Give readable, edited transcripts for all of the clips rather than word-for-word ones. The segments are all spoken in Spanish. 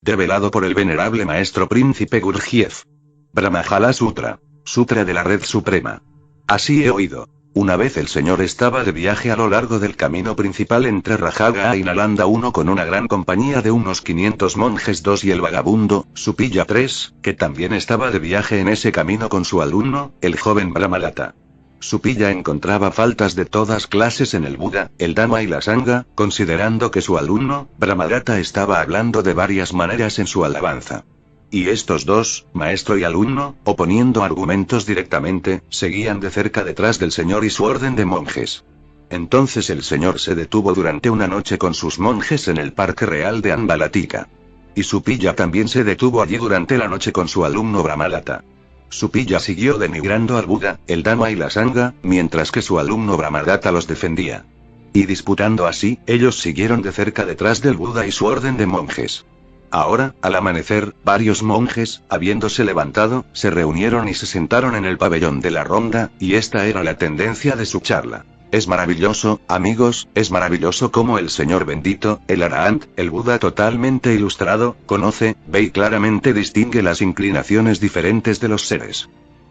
Develado por el venerable maestro príncipe Gurdjieff. Brahmajala Sutra. Sutra de la Red Suprema. Así he oído. Una vez el señor estaba de viaje a lo largo del camino principal entre Rajaga y Nalanda 1 con una gran compañía de unos 500 monjes 2 y el vagabundo, Supilla 3, que también estaba de viaje en ese camino con su alumno, el joven Brahmalata. Supilla encontraba faltas de todas clases en el Buda, el Dhamma y la Sangha, considerando que su alumno, Brahmalata, estaba hablando de varias maneras en su alabanza. Y estos dos, maestro y alumno, oponiendo argumentos directamente, seguían de cerca detrás del señor y su orden de monjes. Entonces el señor se detuvo durante una noche con sus monjes en el Parque Real de Ambalatika. Y Supilla también se detuvo allí durante la noche con su alumno Brahmalata. Supilla siguió denigrando al Buda, el Dhamma y la Sangha, mientras que su alumno Brahmalata los defendía. Y disputando así, ellos siguieron de cerca detrás del Buda y su orden de monjes. Ahora, al amanecer, varios monjes, habiéndose levantado, se reunieron y se sentaron en el pabellón de la ronda, y esta era la tendencia de su charla. Es maravilloso, amigos, es maravilloso cómo el Señor bendito, el Arahant, el Buda totalmente ilustrado, conoce, ve y claramente distingue las inclinaciones diferentes de los seres.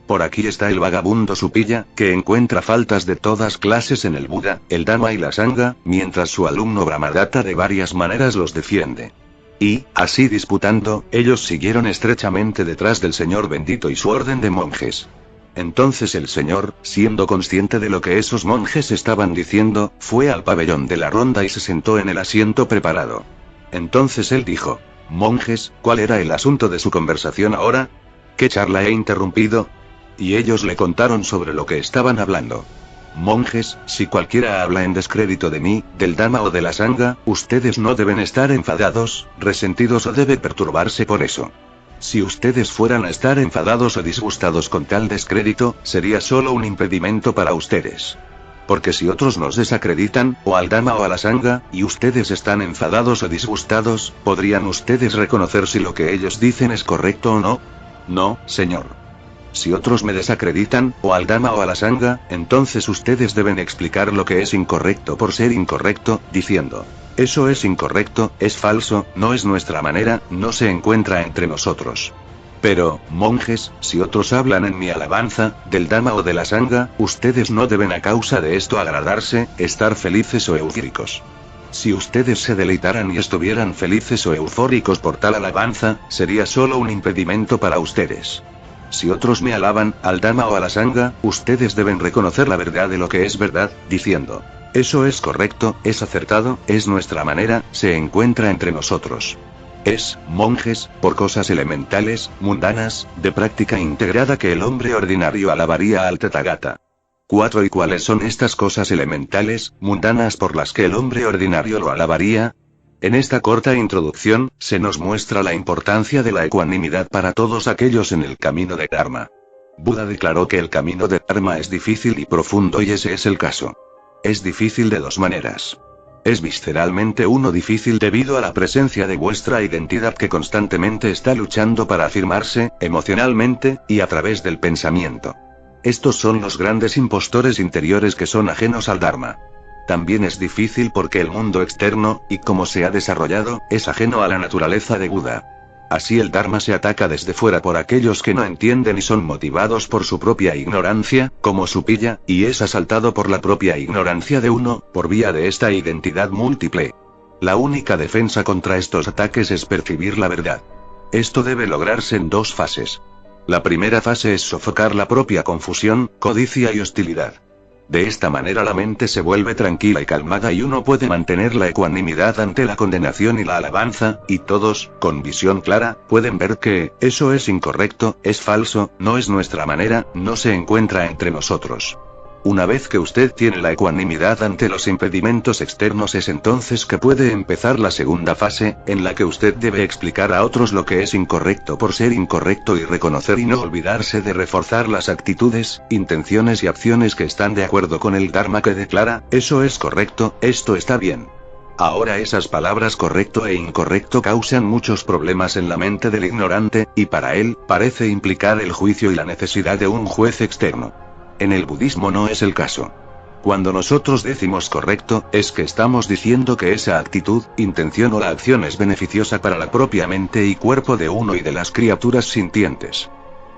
Por aquí está el vagabundo Supilla, que encuentra faltas de todas clases en el Buda, el Dhamma y la Sangha, mientras su alumno Brahmadatta de varias maneras los defiende. Y, así disputando, ellos siguieron estrechamente detrás del Señor bendito y su orden de monjes. Entonces el Señor, siendo consciente de lo que esos monjes estaban diciendo, fue al pabellón de la ronda y se sentó en el asiento preparado. Entonces él dijo: monjes, ¿cuál era el asunto de su conversación ahora? ¿Qué charla he interrumpido? Y ellos le contaron sobre lo que estaban hablando. Monjes, si cualquiera habla en descrédito de mí, del Dhamma o de la Sangha, ustedes no deben estar enfadados, resentidos o debe perturbarse por eso. Si ustedes fueran a estar enfadados o disgustados con tal descrédito, sería solo un impedimento para ustedes. Porque si otros nos desacreditan, o al Dhamma o a la Sangha, y ustedes están enfadados o disgustados, ¿podrían ustedes reconocer si lo que ellos dicen es correcto o no? No, señor. Si otros me desacreditan, o al Dhamma o a la Sangha, entonces ustedes deben explicar lo que es incorrecto por ser incorrecto, diciendo: eso es incorrecto, es falso, no es nuestra manera, no se encuentra entre nosotros. Pero, monjes, si otros hablan en mi alabanza, del Dhamma o de la Sangha, ustedes no deben a causa de esto agradarse, estar felices o eufóricos. Si ustedes se deleitaran y estuvieran felices o eufóricos por tal alabanza, sería solo un impedimento para ustedes. Si otros me alaban, al Dhamma o a la Sangha, ustedes deben reconocer la verdad de lo que es verdad, diciendo: eso es correcto, es acertado, es nuestra manera, se encuentra entre nosotros. Es, monjes, por cosas elementales, mundanas, de práctica integrada que el hombre ordinario alabaría al Tathagata. 4. ¿Y cuáles son estas cosas elementales, mundanas por las que el hombre ordinario lo alabaría? En esta corta introducción, se nos muestra la importancia de la ecuanimidad para todos aquellos en el camino de Dharma. Buda declaró que el camino de Dharma es difícil y profundo y ese es el caso. Es difícil de dos maneras. Es visceralmente difícil debido a la presencia de vuestra identidad que constantemente está luchando para afirmarse, emocionalmente, y a través del pensamiento. Estos son los grandes impostores interiores que son ajenos al Dharma. También es difícil porque el mundo externo, y como se ha desarrollado, es ajeno a la naturaleza de Buda. Así el Dharma se ataca desde fuera por aquellos que no entienden y son motivados por su propia ignorancia, como Supilla, y es asaltado por la propia ignorancia de uno, por vía de esta identidad múltiple. La única defensa contra estos ataques es percibir la verdad. Esto debe lograrse en dos fases. La primera fase es sofocar la propia confusión, codicia y hostilidad. De esta manera la mente se vuelve tranquila y calmada y uno puede mantener la ecuanimidad ante la condenación y la alabanza, y todos, con visión clara, pueden ver que, eso es incorrecto, es falso, no es nuestra manera, no se encuentra entre nosotros. Una vez que usted tiene la ecuanimidad ante los impedimentos externos es entonces que puede empezar la segunda fase, en la que usted debe explicar a otros lo que es incorrecto por ser incorrecto y reconocer y no olvidarse de reforzar las actitudes, intenciones y acciones que están de acuerdo con el Dharma que declara: eso es correcto, esto está bien. Ahora esas palabras correcto e incorrecto causan muchos problemas en la mente del ignorante, y para él, parece implicar el juicio y la necesidad de un juez externo. En el budismo no es el caso. Cuando nosotros decimos correcto, es que estamos diciendo que esa actitud, intención o la acción es beneficiosa para la propia mente y cuerpo de uno y de las criaturas sintientes.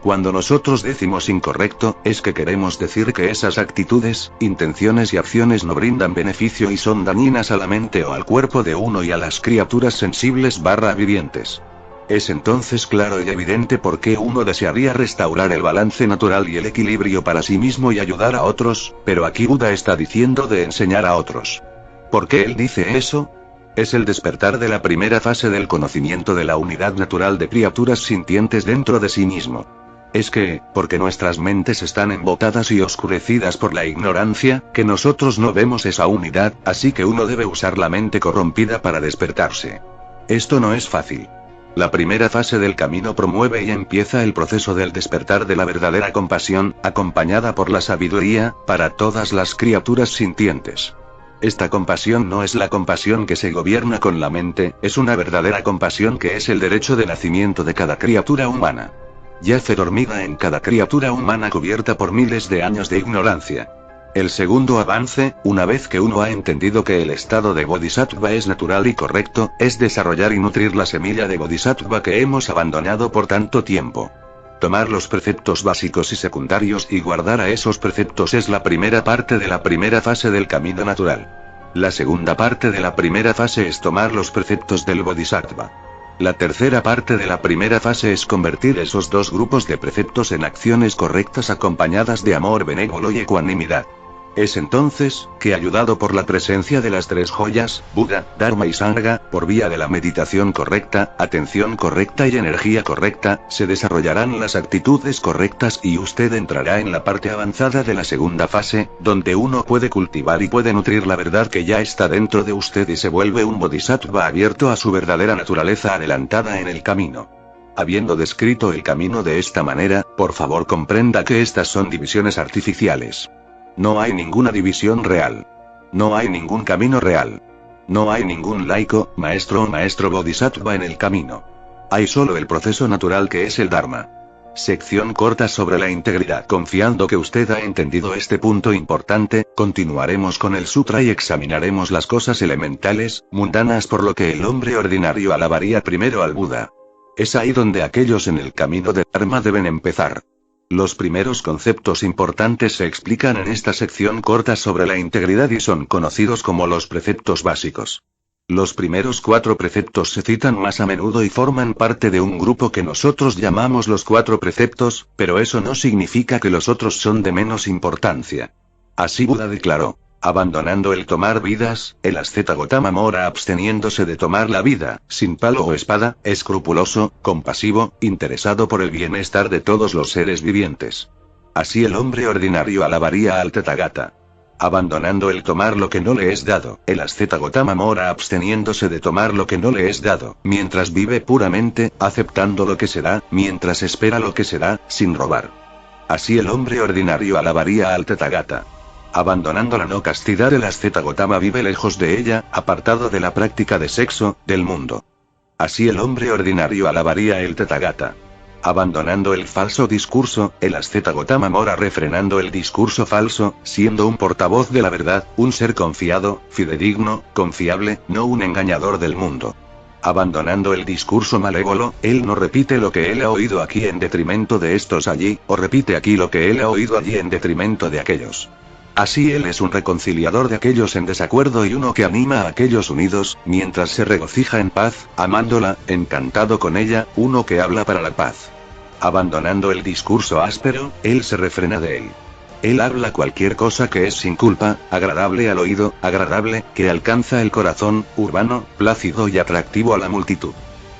Cuando nosotros decimos incorrecto, es que queremos decir que esas actitudes, intenciones y acciones no brindan beneficio y son dañinas a la mente o al cuerpo de uno y a las criaturas sensibles vivientes. Es entonces claro y evidente por qué uno desearía restaurar el balance natural y el equilibrio para sí mismo y ayudar a otros, pero aquí Buda está diciendo de enseñar a otros. ¿Por qué él dice eso? Es el despertar de la primera fase del conocimiento de la unidad natural de criaturas sintientes dentro de sí mismo. Es que, porque nuestras mentes están embotadas y oscurecidas por la ignorancia, que nosotros no vemos esa unidad, así que uno debe usar la mente corrompida para despertarse. Esto no es fácil. La primera fase del camino promueve y empieza el proceso del despertar de la verdadera compasión, acompañada por la sabiduría, para todas las criaturas sintientes. Esta compasión no es la compasión que se gobierna con la mente, es una verdadera compasión que es el derecho de nacimiento de cada criatura humana. Yace dormida en cada criatura humana cubierta por miles de años de ignorancia. El segundo avance, una vez que uno ha entendido que el estado de Bodhisattva es natural y correcto, es desarrollar y nutrir la semilla de Bodhisattva que hemos abandonado por tanto tiempo. Tomar los preceptos básicos y secundarios y guardar a esos preceptos es la primera parte de la primera fase del camino natural. La segunda parte de la primera fase es tomar los preceptos del Bodhisattva. La tercera parte de la primera fase es convertir esos dos grupos de preceptos en acciones correctas acompañadas de amor benévolo y ecuanimidad. Es entonces, que ayudado por la presencia de las tres joyas, Buda, Dharma y Sangha, por vía de la meditación correcta, atención correcta y energía correcta, se desarrollarán las actitudes correctas y usted entrará en la parte avanzada de la segunda fase, donde uno puede cultivar y puede nutrir la verdad que ya está dentro de usted y se vuelve un bodhisattva abierto a su verdadera naturaleza adelantada en el camino. Habiendo descrito el camino de esta manera, por favor comprenda que estas son divisiones artificiales. No hay ninguna división real. No hay ningún camino real. No hay ningún laico, maestro o maestro bodhisattva en el camino. Hay solo el proceso natural que es el Dharma. Sección corta sobre la integridad. Confiando que usted ha entendido este punto importante, continuaremos con el sutra y examinaremos las cosas elementales, mundanas por lo que el hombre ordinario alabaría primero al Buda. Es ahí donde aquellos en el camino de Dharma deben empezar. Los primeros conceptos importantes se explican en esta sección corta sobre la integridad y son conocidos como los preceptos básicos. Los primeros 4 preceptos se citan más a menudo y forman parte de un grupo que nosotros llamamos los 4 preceptos, pero eso no significa que los otros son de menos importancia. Así Buda declaró: abandonando el tomar vidas, el asceta Gotama mora absteniéndose de tomar la vida, sin palo o espada, escrupuloso, compasivo, interesado por el bienestar de todos los seres vivientes. Así el hombre ordinario alabaría al Tathagata. Abandonando el tomar lo que no le es dado, el asceta Gotama mora absteniéndose de tomar lo que no le es dado, mientras vive puramente, aceptando lo que se da, mientras espera lo que se da, sin robar. Así el hombre ordinario alabaría al Tathagata. Abandonando la no castidad, el asceta Gotama vive lejos de ella, apartado de la práctica de sexo, del mundo. Así el hombre ordinario alabaría el Tathagata. Abandonando el falso discurso, el asceta Gotama mora refrenando el discurso falso, siendo un portavoz de la verdad, un ser confiado, fidedigno, confiable, no un engañador del mundo. Abandonando el discurso malévolo, él no repite lo que él ha oído aquí en detrimento de estos allí, o repite aquí lo que él ha oído allí en detrimento de aquellos. Así él es un reconciliador de aquellos en desacuerdo y uno que anima a aquellos unidos, mientras se regocija en paz, amándola, encantado con ella, uno que habla para la paz. Abandonando el discurso áspero, él se refrena de él. Él habla cualquier cosa que es sin culpa, agradable al oído, agradable, que alcanza el corazón, urbano, plácido y atractivo a la multitud.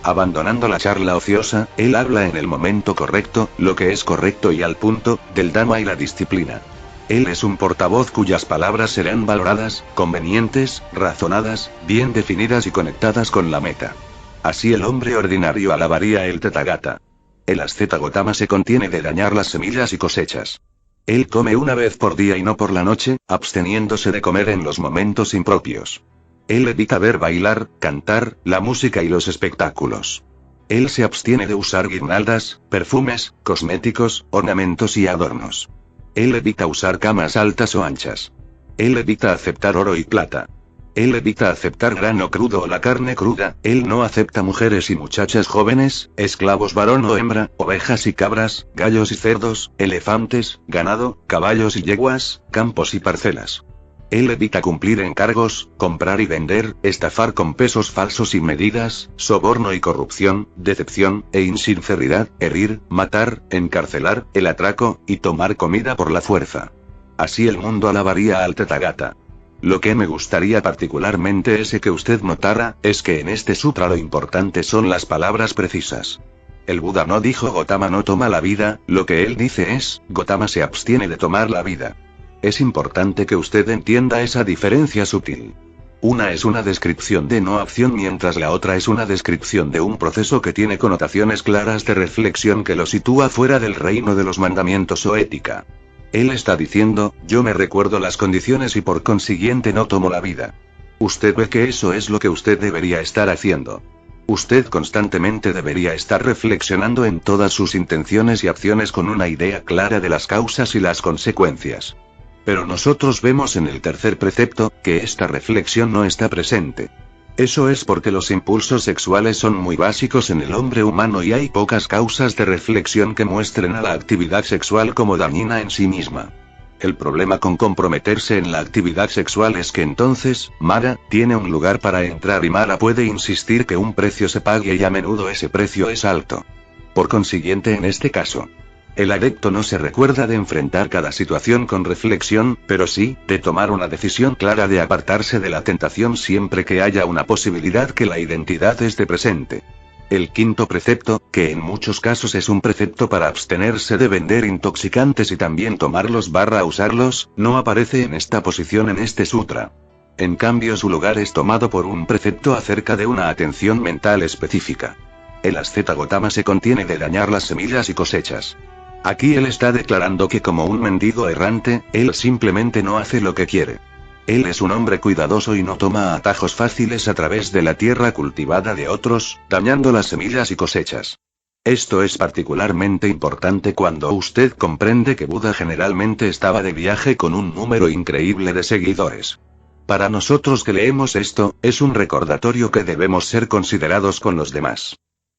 Abandonando la charla ociosa, él habla en el momento correcto, lo que es correcto y al punto, del Dhamma y la disciplina. Él es un portavoz cuyas palabras serán valoradas, convenientes, razonadas, bien definidas y conectadas con la meta. Así el hombre ordinario alabaría el Tathagata. El asceta Gotama se contiene de dañar las semillas y cosechas. Él come una vez por día y no por la noche, absteniéndose de comer en los momentos impropios. Él evita ver bailar, cantar, la música y los espectáculos. Él se abstiene de usar guirnaldas, perfumes, cosméticos, ornamentos y adornos. Él evita usar camas altas o anchas. Él evita aceptar oro y plata. Él evita aceptar grano crudo o la carne cruda, él no acepta mujeres y muchachas jóvenes, esclavos varón o hembra, ovejas y cabras, gallos y cerdos, elefantes, ganado, caballos y yeguas, campos y parcelas. Él evita cumplir encargos, comprar y vender, estafar con pesos falsos y medidas, soborno y corrupción, decepción e insinceridad, herir, matar, encarcelar, el atraco, y tomar comida por la fuerza. Así el mundo alabaría al Tathagata. Lo que me gustaría particularmente que usted notara, es que en este sutra lo importante son las palabras precisas. El Buda no dijo Gotama no toma la vida, lo que él dice es, Gotama se abstiene de tomar la vida. Es importante que usted entienda esa diferencia sutil. Una es una descripción de no acción mientras la otra es una descripción de un proceso que tiene connotaciones claras de reflexión que lo sitúa fuera del reino de los mandamientos o ética. Él está diciendo, yo me recuerdo las condiciones y por consiguiente no tomo la vida. Usted ve que eso es lo que usted debería estar haciendo. Usted constantemente debería estar reflexionando en todas sus intenciones y acciones con una idea clara de las causas y las consecuencias. Pero nosotros vemos en el tercer precepto, que esta reflexión no está presente. Eso es porque los impulsos sexuales son muy básicos en el hombre humano y hay pocas causas de reflexión que muestren a la actividad sexual como dañina en sí misma. El problema con comprometerse en la actividad sexual es que entonces, Mara, tiene un lugar para entrar y Mara puede insistir que un precio se pague y a menudo ese precio es alto. Por consiguiente en este caso, el adepto no se recuerda de enfrentar cada situación con reflexión, pero sí, de tomar una decisión clara de apartarse de la tentación siempre que haya una posibilidad que la identidad esté presente. El quinto precepto, que en muchos casos es un precepto para abstenerse de vender intoxicantes y también tomarlos/usarlos, no aparece en esta posición en este sutra. En cambio su lugar es tomado por un precepto acerca de una atención mental específica. El asceta Gotama se contiene de dañar las semillas y cosechas. Aquí él está declarando que como un mendigo errante, él simplemente no hace lo que quiere. Él es un hombre cuidadoso y no toma atajos fáciles a través de la tierra cultivada de otros, dañando las semillas y cosechas. Esto es particularmente importante cuando usted comprende que Buda generalmente estaba de viaje con un número increíble de seguidores. Para nosotros que leemos esto, es un recordatorio que debemos ser considerados con los demás.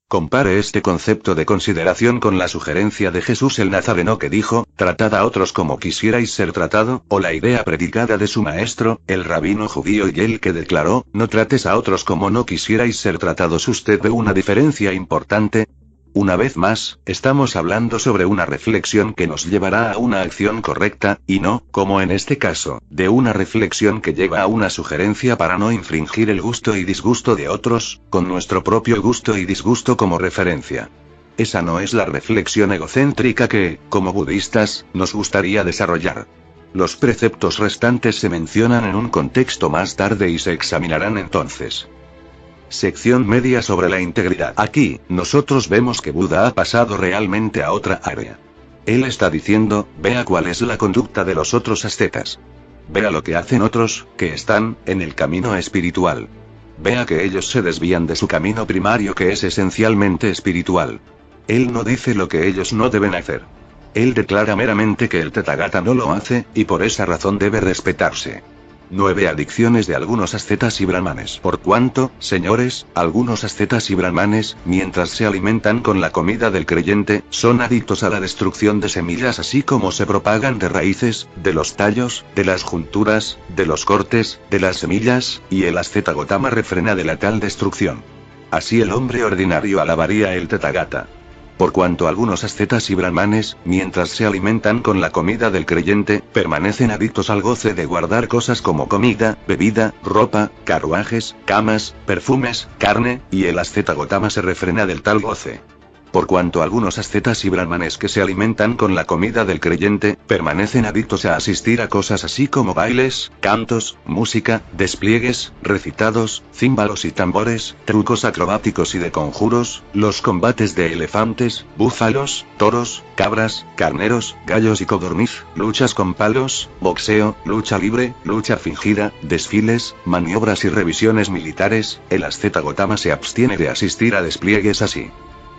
Compare este concepto de consideración con la sugerencia de Jesús el Nazareno que dijo, tratad a otros como quisierais ser tratado, o la idea predicada de su maestro, el rabino judío y el que declaró, no trates a otros como no quisierais ser tratados. ¿Usted ve una diferencia importante? Una vez más, estamos hablando sobre una reflexión que nos llevará a una acción correcta, y no, como en este caso, de una reflexión que lleva a una sugerencia para no infringir el gusto y disgusto de otros, con nuestro propio gusto y disgusto como referencia. Esa no es la reflexión egocéntrica que, como budistas, nos gustaría desarrollar. Los preceptos restantes se mencionan en un contexto más tarde y se examinarán entonces. Sección media sobre la integridad. Aquí, nosotros vemos que Buda ha pasado realmente a otra área. Él está diciendo, vea cuál es la conducta de los otros ascetas. Vea lo que hacen otros, que están, en el camino espiritual. Vea que ellos se desvían de su camino primario que es esencialmente espiritual. Él no dice lo que ellos no deben hacer. Él declara meramente que el Tathagata no lo hace, y por esa razón debe respetarse. 9 adicciones de algunos ascetas y brahmanes. Por cuanto, señores, algunos ascetas y brahmanes, mientras se alimentan con la comida del creyente, son adictos a la destrucción de semillas así como se propagan de raíces, de los tallos, de las junturas, de los cortes, de las semillas, y el asceta Gotama refrena de la tal destrucción. Así el hombre ordinario alabaría el Tathagata. Por cuanto algunos ascetas y brahmanes, mientras se alimentan con la comida del creyente, permanecen adictos al goce de guardar cosas como comida, bebida, ropa, carruajes, camas, perfumes, carne, y el asceta Gotama se refrena del tal goce. Por cuanto algunos ascetas y brahmanes que se alimentan con la comida del creyente, permanecen adictos a asistir a cosas así como bailes, cantos, música, despliegues, recitados, címbalos y tambores, trucos acrobáticos y de conjuros, los combates de elefantes, búfalos, toros, cabras, carneros, gallos y codorniz, luchas con palos, boxeo, lucha libre, lucha fingida, desfiles, maniobras y revisiones militares. El asceta Gotama se abstiene de asistir a despliegues así.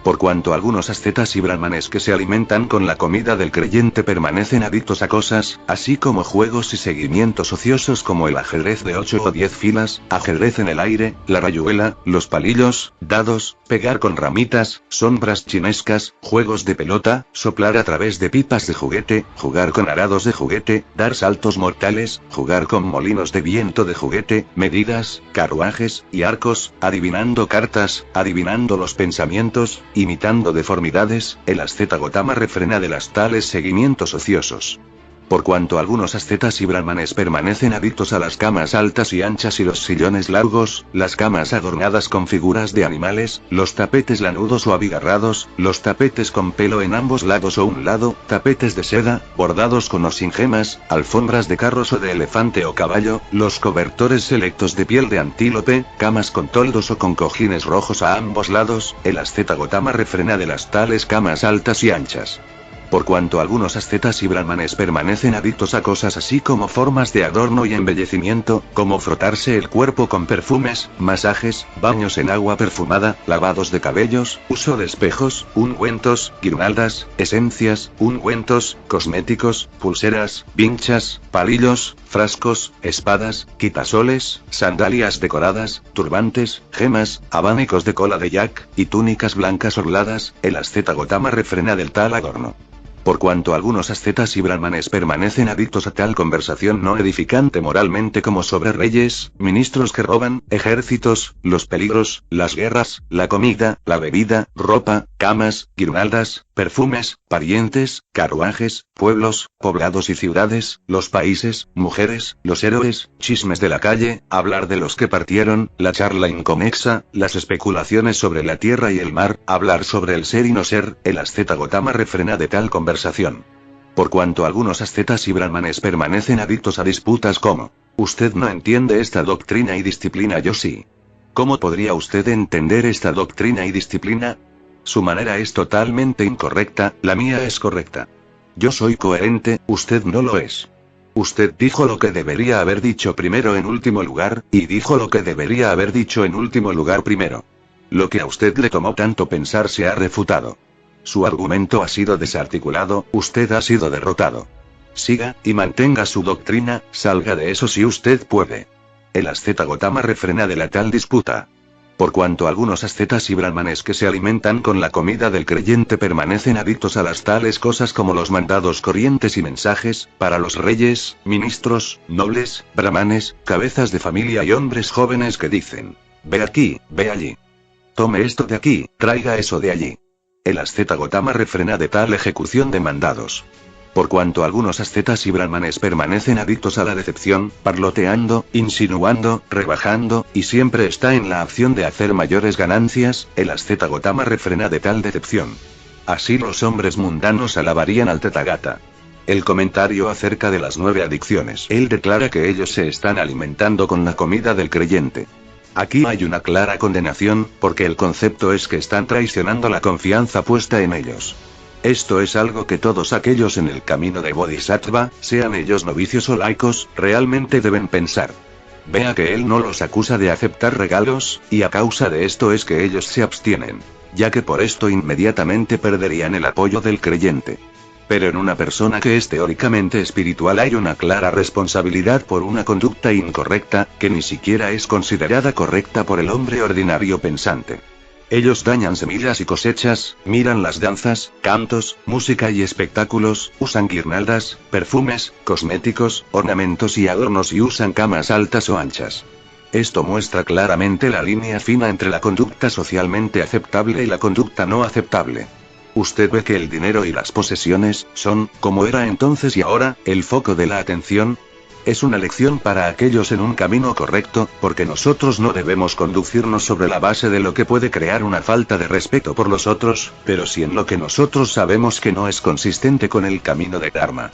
Por cuanto algunos ascetas y brahmanes que se alimentan con la comida del creyente permanecen adictos a cosas, así como juegos y seguimientos ociosos como el ajedrez de 8 o 10 filas, ajedrez en el aire, la rayuela, los palillos, dados, pegar con ramitas, sombras chinescas, juegos de pelota, soplar a través de pipas de juguete, jugar con arados de juguete, dar saltos mortales, jugar con molinos de viento de juguete, medidas, carruajes y arcos, adivinando cartas, adivinando los pensamientos, imitando deformidades, el asceta Gotama refrena de las tales seguimientos ociosos. Por cuanto algunos ascetas y brahmanes permanecen adictos a las camas altas y anchas y los sillones largos, las camas adornadas con figuras de animales, los tapetes lanudos o abigarrados, los tapetes con pelo en ambos lados o un lado, tapetes de seda, bordados con o sin gemas, alfombras de carros o de elefante o caballo, los cobertores selectos de piel de antílope, camas con toldos o con cojines rojos a ambos lados, el asceta Gotama refrena de las tales camas altas y anchas. Por cuanto algunos ascetas y brahmanes permanecen adictos a cosas así como formas de adorno y embellecimiento, como frotarse el cuerpo con perfumes, masajes, baños en agua perfumada, lavados de cabellos, uso de espejos, ungüentos, guirnaldas, esencias, ungüentos, cosméticos, pulseras, vinchas, palillos, frascos, espadas, quitasoles, sandalias decoradas, turbantes, gemas, abanicos de cola de yak, y túnicas blancas orladas, el asceta Gotama refrena del tal adorno. Por cuanto algunos ascetas y brahmanes permanecen adictos a tal conversación no edificante moralmente como sobre reyes, ministros que roban, ejércitos, los peligros, las guerras, la comida, la bebida, ropa, camas, guirnaldas, perfumes, parientes, carruajes, pueblos, poblados y ciudades, los países, mujeres, los héroes, chismes de la calle, hablar de los que partieron, la charla inconexa, las especulaciones sobre la tierra y el mar, hablar sobre el ser y no ser, el asceta Gotama refrena de tal conversación. Por cuanto algunos ascetas y brahmanes permanecen adictos a disputas como: usted no entiende esta doctrina y disciplina, yo sí. ¿Cómo podría usted entender esta doctrina y disciplina? Su manera es totalmente incorrecta, la mía es correcta. Yo soy coherente, usted no lo es. Usted dijo lo que debería haber dicho primero en último lugar, y dijo lo que debería haber dicho en último lugar primero. Lo que a usted le tomó tanto pensar se ha refutado. Su argumento ha sido desarticulado, usted ha sido derrotado. Siga, y mantenga su doctrina, salga de eso si usted puede. El asceta Gotama refrena de la tal disputa. Por cuanto algunos ascetas y brahmanes que se alimentan con la comida del creyente permanecen adictos a las tales cosas como los mandados corrientes y mensajes, para los reyes, ministros, nobles, brahmanes, cabezas de familia y hombres jóvenes que dicen: ve aquí, ve allí. Tome esto de aquí, traiga eso de allí. El asceta Gotama refrena de tal ejecución de mandados. Por cuanto algunos ascetas y brahmanes permanecen adictos a la decepción, parloteando, insinuando, rebajando, y siempre está en la acción de hacer mayores ganancias, el asceta Gotama refrena de tal decepción. Así los hombres mundanos alabarían al Tathagata. El comentario acerca de las 9 adicciones. Él declara que ellos se están alimentando con la comida del creyente. Aquí hay una clara condenación, porque el concepto es que están traicionando la confianza puesta en ellos. Esto es algo que todos aquellos en el camino de Bodhisattva, sean ellos novicios o laicos, realmente deben pensar. Vea que él no los acusa de aceptar regalos, y a causa de esto es que ellos se abstienen, ya que por esto inmediatamente perderían el apoyo del creyente. Pero en una persona que es teóricamente espiritual hay una clara responsabilidad por una conducta incorrecta, que ni siquiera es considerada correcta por el hombre ordinario pensante. Ellos dañan semillas y cosechas, miran las danzas, cantos, música y espectáculos, usan guirnaldas, perfumes, cosméticos, ornamentos y adornos y usan camas altas o anchas. Esto muestra claramente la línea fina entre la conducta socialmente aceptable y la conducta no aceptable. Usted ve que el dinero y las posesiones son, como era entonces y ahora, el foco de la atención. Es una lección para aquellos en un camino correcto, porque nosotros no debemos conducirnos sobre la base de lo que puede crear una falta de respeto por los otros, pero sí en lo que nosotros sabemos que no es consistente con el camino de Dharma.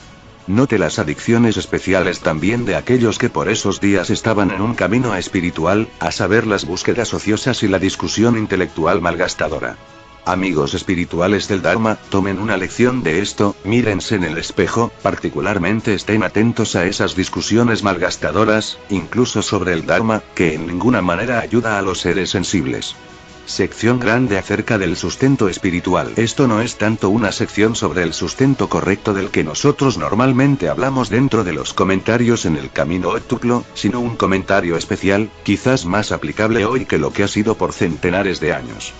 Note las adicciones especiales también de aquellos que por esos días estaban en un camino espiritual, a saber las búsquedas ociosas y la discusión intelectual malgastadora. Amigos espirituales del Dharma, tomen una lección de esto, mírense en el espejo, particularmente estén atentos a esas discusiones malgastadoras, incluso sobre el Dharma, que en ninguna manera ayuda a los seres sensibles. Sección grande acerca del sustento espiritual. Esto no es tanto una sección sobre el sustento correcto del que nosotros normalmente hablamos dentro de los comentarios en el Camino Octuplo, sino un comentario especial, quizás más aplicable hoy que lo que ha sido por centenares de años.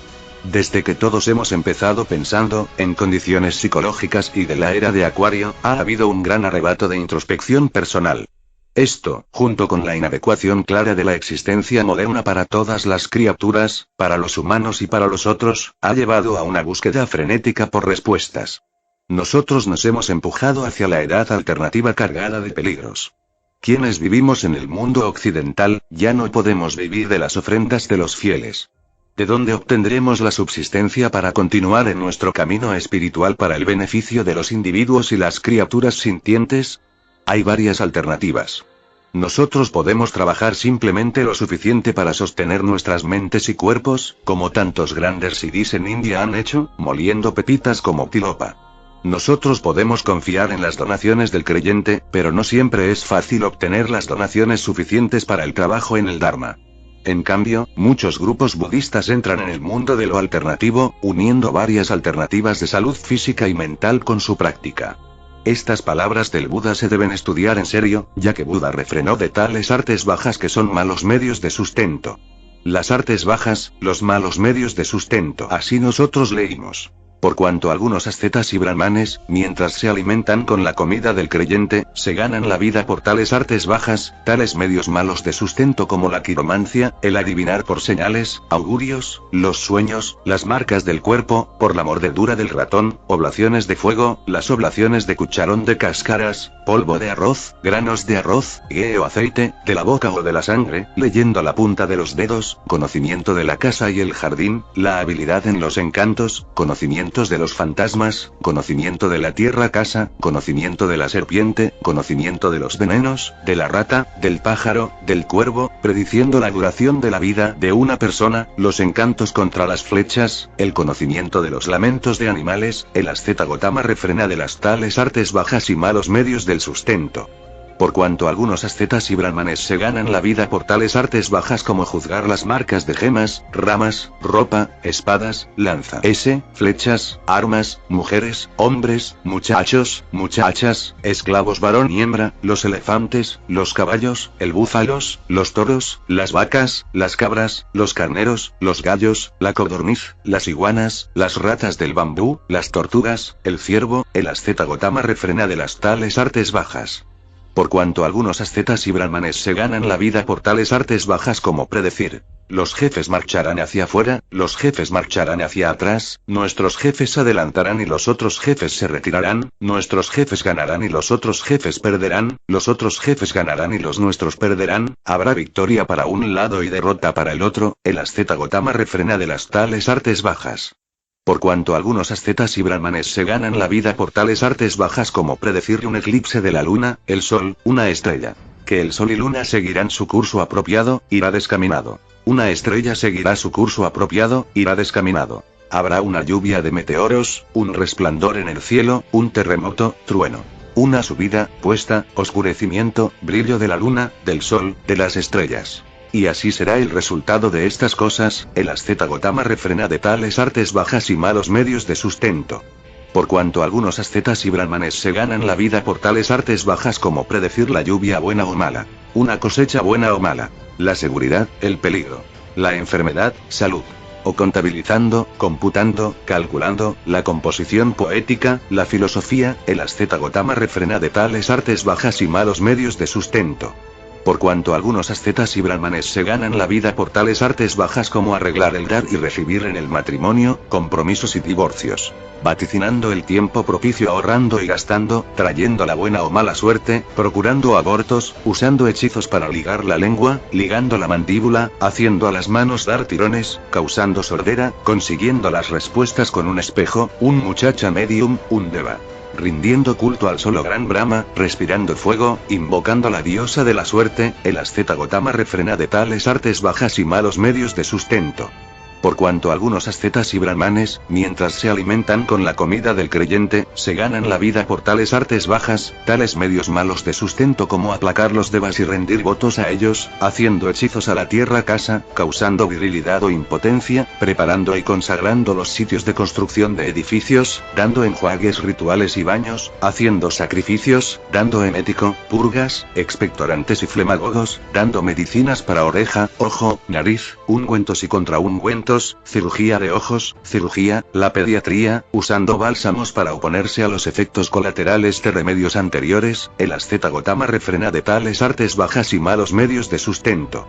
Desde que todos hemos empezado pensando en condiciones psicológicas y de la era de Acuario, ha habido un gran arrebato de introspección personal. Esto, junto con la inadecuación clara de la existencia moderna para todas las criaturas, para los humanos y para los otros, ha llevado a una búsqueda frenética por respuestas. Nosotros nos hemos empujado hacia la edad alternativa cargada de peligros. Quienes vivimos en el mundo occidental, ya no podemos vivir de las ofrendas de los fieles. ¿De dónde obtendremos la subsistencia para continuar en nuestro camino espiritual para el beneficio de los individuos y las criaturas sintientes? Hay varias alternativas. Nosotros podemos trabajar simplemente lo suficiente para sostener nuestras mentes y cuerpos, como tantos grandes siddhis en India han hecho, moliendo pepitas como tilopa. Nosotros podemos confiar en las donaciones del creyente, pero no siempre es fácil obtener las donaciones suficientes para el trabajo en el Dharma. En cambio, muchos grupos budistas entran en el mundo de lo alternativo, uniendo varias alternativas de salud física y mental con su práctica. Estas palabras del Buda se deben estudiar en serio, ya que Buda refrenó de tales artes bajas que son malos medios de sustento. Las artes bajas, los malos medios de sustento. Así nosotros leímos. Por cuanto algunos ascetas y brahmanes, mientras se alimentan con la comida del creyente, se ganan la vida por tales artes bajas, tales medios malos de sustento como la quiromancia, el adivinar por señales, augurios, los sueños, las marcas del cuerpo, por la mordedura del ratón, oblaciones de fuego, las oblaciones de cucharón de cáscaras, polvo de arroz, granos de arroz, ghee o aceite, de la boca o de la sangre, leyendo la punta de los dedos, conocimiento de la casa y el jardín, la habilidad en los encantos, conocimiento de los fantasmas, conocimiento de la tierra casa, conocimiento de la serpiente, conocimiento de los venenos, de la rata, del pájaro, del cuervo, prediciendo la duración de la vida de una persona, los encantos contra las flechas, el conocimiento de los lamentos de animales, el asceta Gotama refrena de las tales artes bajas y malos medios del sustento. Por cuanto algunos ascetas y brahmanes se ganan la vida por tales artes bajas como juzgar las marcas de gemas, ramas, ropa, espadas, lanza, flechas, armas, mujeres, hombres, muchachos, muchachas, esclavos varón y hembra, los elefantes, los caballos, el búfalos, los toros, las vacas, las cabras, los carneros, los gallos, la codorniz, las iguanas, las ratas del bambú, las tortugas, el ciervo, el asceta Gotama refrena de las tales artes bajas. Por cuanto algunos ascetas y brahmanes se ganan la vida por tales artes bajas como predecir. Los jefes marcharán hacia afuera, los jefes marcharán hacia atrás, nuestros jefes adelantarán y los otros jefes se retirarán, nuestros jefes ganarán y los otros jefes perderán, los otros jefes ganarán y los nuestros perderán, habrá victoria para un lado y derrota para el otro, el asceta Gotama refrena de las tales artes bajas. Por cuanto algunos ascetas y brahmanes se ganan la vida por tales artes bajas como predecir un eclipse de la luna, el sol, una estrella. Que el sol y luna seguirán su curso apropiado, irá descaminado. Una estrella seguirá su curso apropiado, irá descaminado. Habrá una lluvia de meteoros, un resplandor en el cielo, un terremoto, trueno. Una subida, puesta, oscurecimiento, brillo de la luna, del sol, de las estrellas. Y así será el resultado de estas cosas, el asceta Gotama refrena de tales artes bajas y malos medios de sustento. Por cuanto algunos ascetas y brahmanes se ganan la vida por tales artes bajas como predecir la lluvia buena o mala, una cosecha buena o mala, la seguridad, el peligro, la enfermedad, salud, o contabilizando, computando, calculando, la composición poética, la filosofía, el asceta Gotama refrena de tales artes bajas y malos medios de sustento. Por cuanto algunos ascetas y brahmanes se ganan la vida por tales artes bajas como arreglar el dar y recibir en el matrimonio, compromisos y divorcios, vaticinando el tiempo propicio ahorrando y gastando, trayendo la buena o mala suerte, procurando abortos, usando hechizos para ligar la lengua, ligando la mandíbula, haciendo a las manos dar tirones, causando sordera, consiguiendo las respuestas con un espejo, un muchacha medium, un deva. Rindiendo culto al solo gran Brahma, respirando fuego, invocando a la diosa de la suerte, el asceta Gotama refrena de tales artes bajas y malos medios de sustento. Por cuanto algunos ascetas y brahmanes, mientras se alimentan con la comida del creyente, se ganan la vida por tales artes bajas, tales medios malos de sustento como aplacar los devas y rendir votos a ellos, haciendo hechizos a la tierra casa, causando virilidad o impotencia, preparando y consagrando los sitios de construcción de edificios, dando enjuagues rituales y baños, haciendo sacrificios, dando emético, purgas, expectorantes y flemagogos, dando medicinas para oreja, ojo, nariz, ungüentos y contraungüentos, cirugía de ojos, cirugía, la pediatría, usando bálsamos para oponerse a los efectos colaterales de remedios anteriores, el asceta Gotama refrena de tales artes bajas y malos medios de sustento.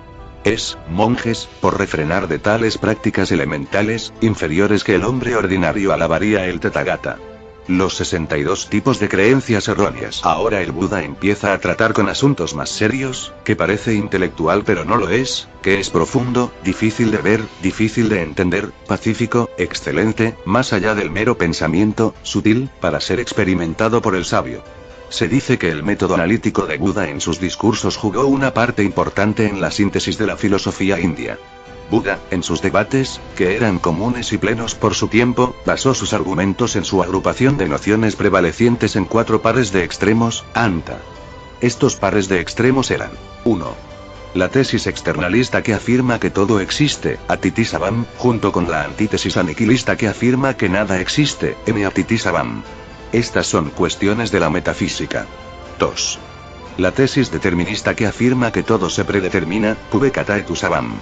Monjes, por refrenar de tales prácticas elementales, inferiores que el hombre ordinario alabaría el Tathagata. Los 62 tipos de creencias erróneas. Ahora el Buda empieza a tratar con asuntos más serios, que parece intelectual pero no lo es, que es profundo, difícil de ver, difícil de entender, pacífico, excelente, más allá del mero pensamiento, sutil, para ser experimentado por el sabio. Se dice que el método analítico de Buda en sus discursos jugó una parte importante en la síntesis de la filosofía india. Buda, en sus debates, que eran comunes y plenos por su tiempo, basó sus argumentos en su agrupación de nociones prevalecientes en 4 pares de extremos, anta. Estos pares de extremos eran: 1. La tesis externalista que afirma que todo existe, atitisavam, junto con la antítesis aniquilista que afirma que nada existe, atitisavam. Estas son cuestiones de la metafísica. 2. La tesis determinista que afirma que todo se predetermina, pubekataetusavam.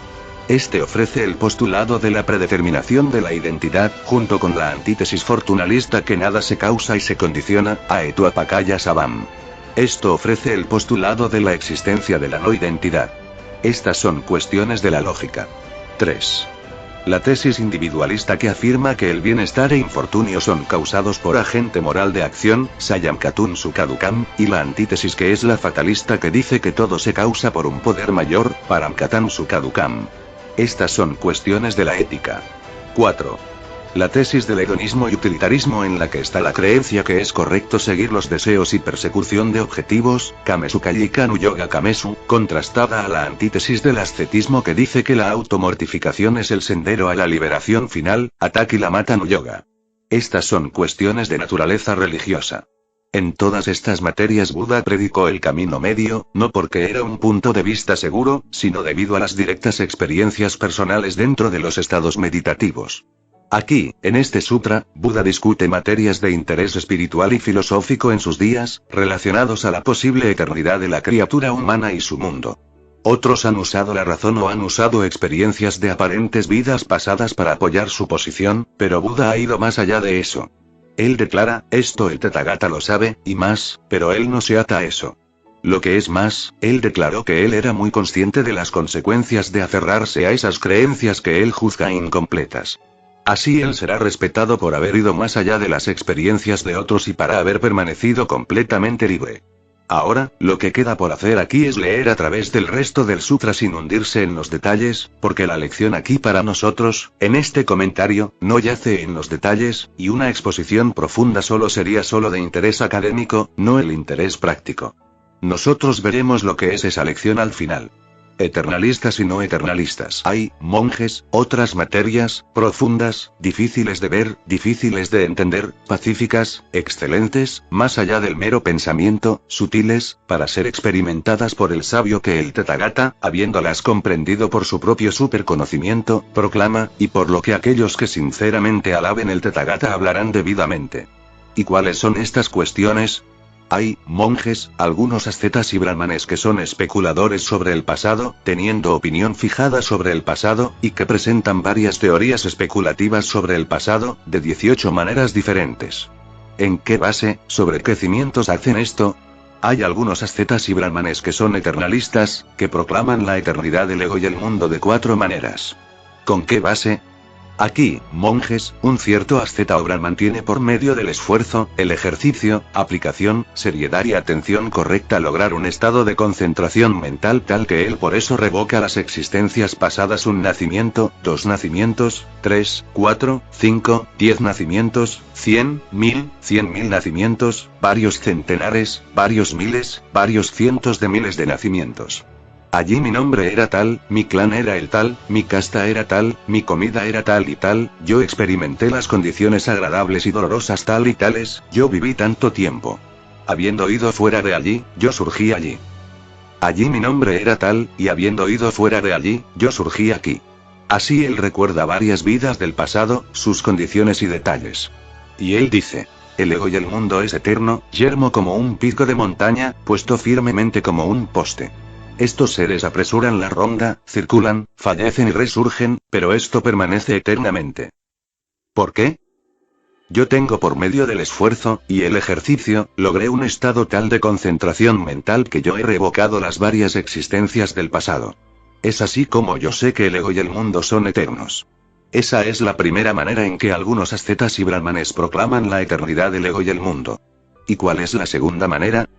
Este ofrece el postulado de la predeterminación de la identidad, junto con la antítesis fortunalista que nada se causa y se condiciona, aetuapakaya sabam. Esto ofrece el postulado de la existencia de la no identidad. Estas son cuestiones de la lógica. 3. La tesis individualista que afirma que el bienestar e infortunio son causados por agente moral de acción, sayamkatun sukadukam, y la antítesis que es la fatalista que dice que todo se causa por un poder mayor, paramkatan sukadukam. Estas son cuestiones de la ética. 4. La tesis del hedonismo y utilitarismo en la que está la creencia que es correcto seguir los deseos y persecución de objetivos, Kamesu Kayikanu Yoga Kamesu, contrastada a la antítesis del ascetismo que dice que la automortificación es el sendero a la liberación final, Atakila Matanu Yoga. Estas son cuestiones de naturaleza religiosa. En todas estas materias Buda predicó el camino medio, no porque era un punto de vista seguro, sino debido a las directas experiencias personales dentro de los estados meditativos. Aquí, en este sutra, Buda discute materias de interés espiritual y filosófico en sus días, relacionados a la posible eternidad de la criatura humana y su mundo. Otros han usado la razón o han usado experiencias de aparentes vidas pasadas para apoyar su posición, pero Buda ha ido más allá de eso. Él declara, esto el Tathagata lo sabe, y más, pero él no se ata a eso. Lo que es más, él declaró que él era muy consciente de las consecuencias de aferrarse a esas creencias que él juzga incompletas. Así él será respetado por haber ido más allá de las experiencias de otros y para haber permanecido completamente libre. Ahora, lo que queda por hacer aquí es leer a través del resto del sutra sin hundirse en los detalles, porque la lección aquí para nosotros, en este comentario, no yace en los detalles, y una exposición profunda solo sería solo de interés académico, no el interés práctico. Nosotros veremos lo que es esa lección al final. Eternalistas y no eternalistas. Hay, monjes, otras materias, profundas, difíciles de ver, difíciles de entender, pacíficas, excelentes, más allá del mero pensamiento, sutiles, para ser experimentadas por el sabio que el Tathagata, habiéndolas comprendido por su propio superconocimiento, proclama, y por lo que aquellos que sinceramente alaben el Tathagata hablarán debidamente. ¿Y cuáles son estas cuestiones? Hay, monjes, algunos ascetas y brahmanes que son especuladores sobre el pasado, teniendo opinión fijada sobre el pasado, y que presentan varias teorías especulativas sobre el pasado, de 18 maneras diferentes. ¿En qué base, sobre qué cimientos hacen esto? Hay algunos ascetas y brahmanes que son eternalistas, que proclaman la eternidad del ego y el mundo de 4 maneras. ¿Con qué base? Aquí, monjes, un cierto asceta o brahman tiene por medio del esfuerzo, el ejercicio, aplicación, seriedad y atención correcta lograr un estado de concentración mental tal que él por eso revoca las existencias pasadas, un nacimiento, 2 nacimientos, 3, 4, 5, 10 nacimientos, 100, 1000, 100.000 nacimientos, varios centenares, varios miles, varios cientos de miles de nacimientos. Allí mi nombre era tal, mi clan era el tal, mi casta era tal, mi comida era tal y tal, yo experimenté las condiciones agradables y dolorosas tal y tales, yo viví tanto tiempo. Habiendo ido fuera de allí, yo surgí allí. Allí mi nombre era tal, y habiendo ido fuera de allí, yo surgí aquí. Así él recuerda varias vidas del pasado, sus condiciones y detalles. Y él dice: el ego y el mundo es eterno, yermo como un pico de montaña, puesto firmemente como un poste. Estos seres apresuran la ronda, circulan, fallecen y resurgen, pero esto permanece eternamente. ¿Por qué? Yo tengo por medio del esfuerzo, y el ejercicio, logré un estado tal de concentración mental que yo he revocado las varias existencias del pasado. Es así como yo sé que el ego y el mundo son eternos. Esa es la primera manera en que algunos ascetas y brahmanes proclaman la eternidad del ego y el mundo. ¿Y cuál es la segunda manera?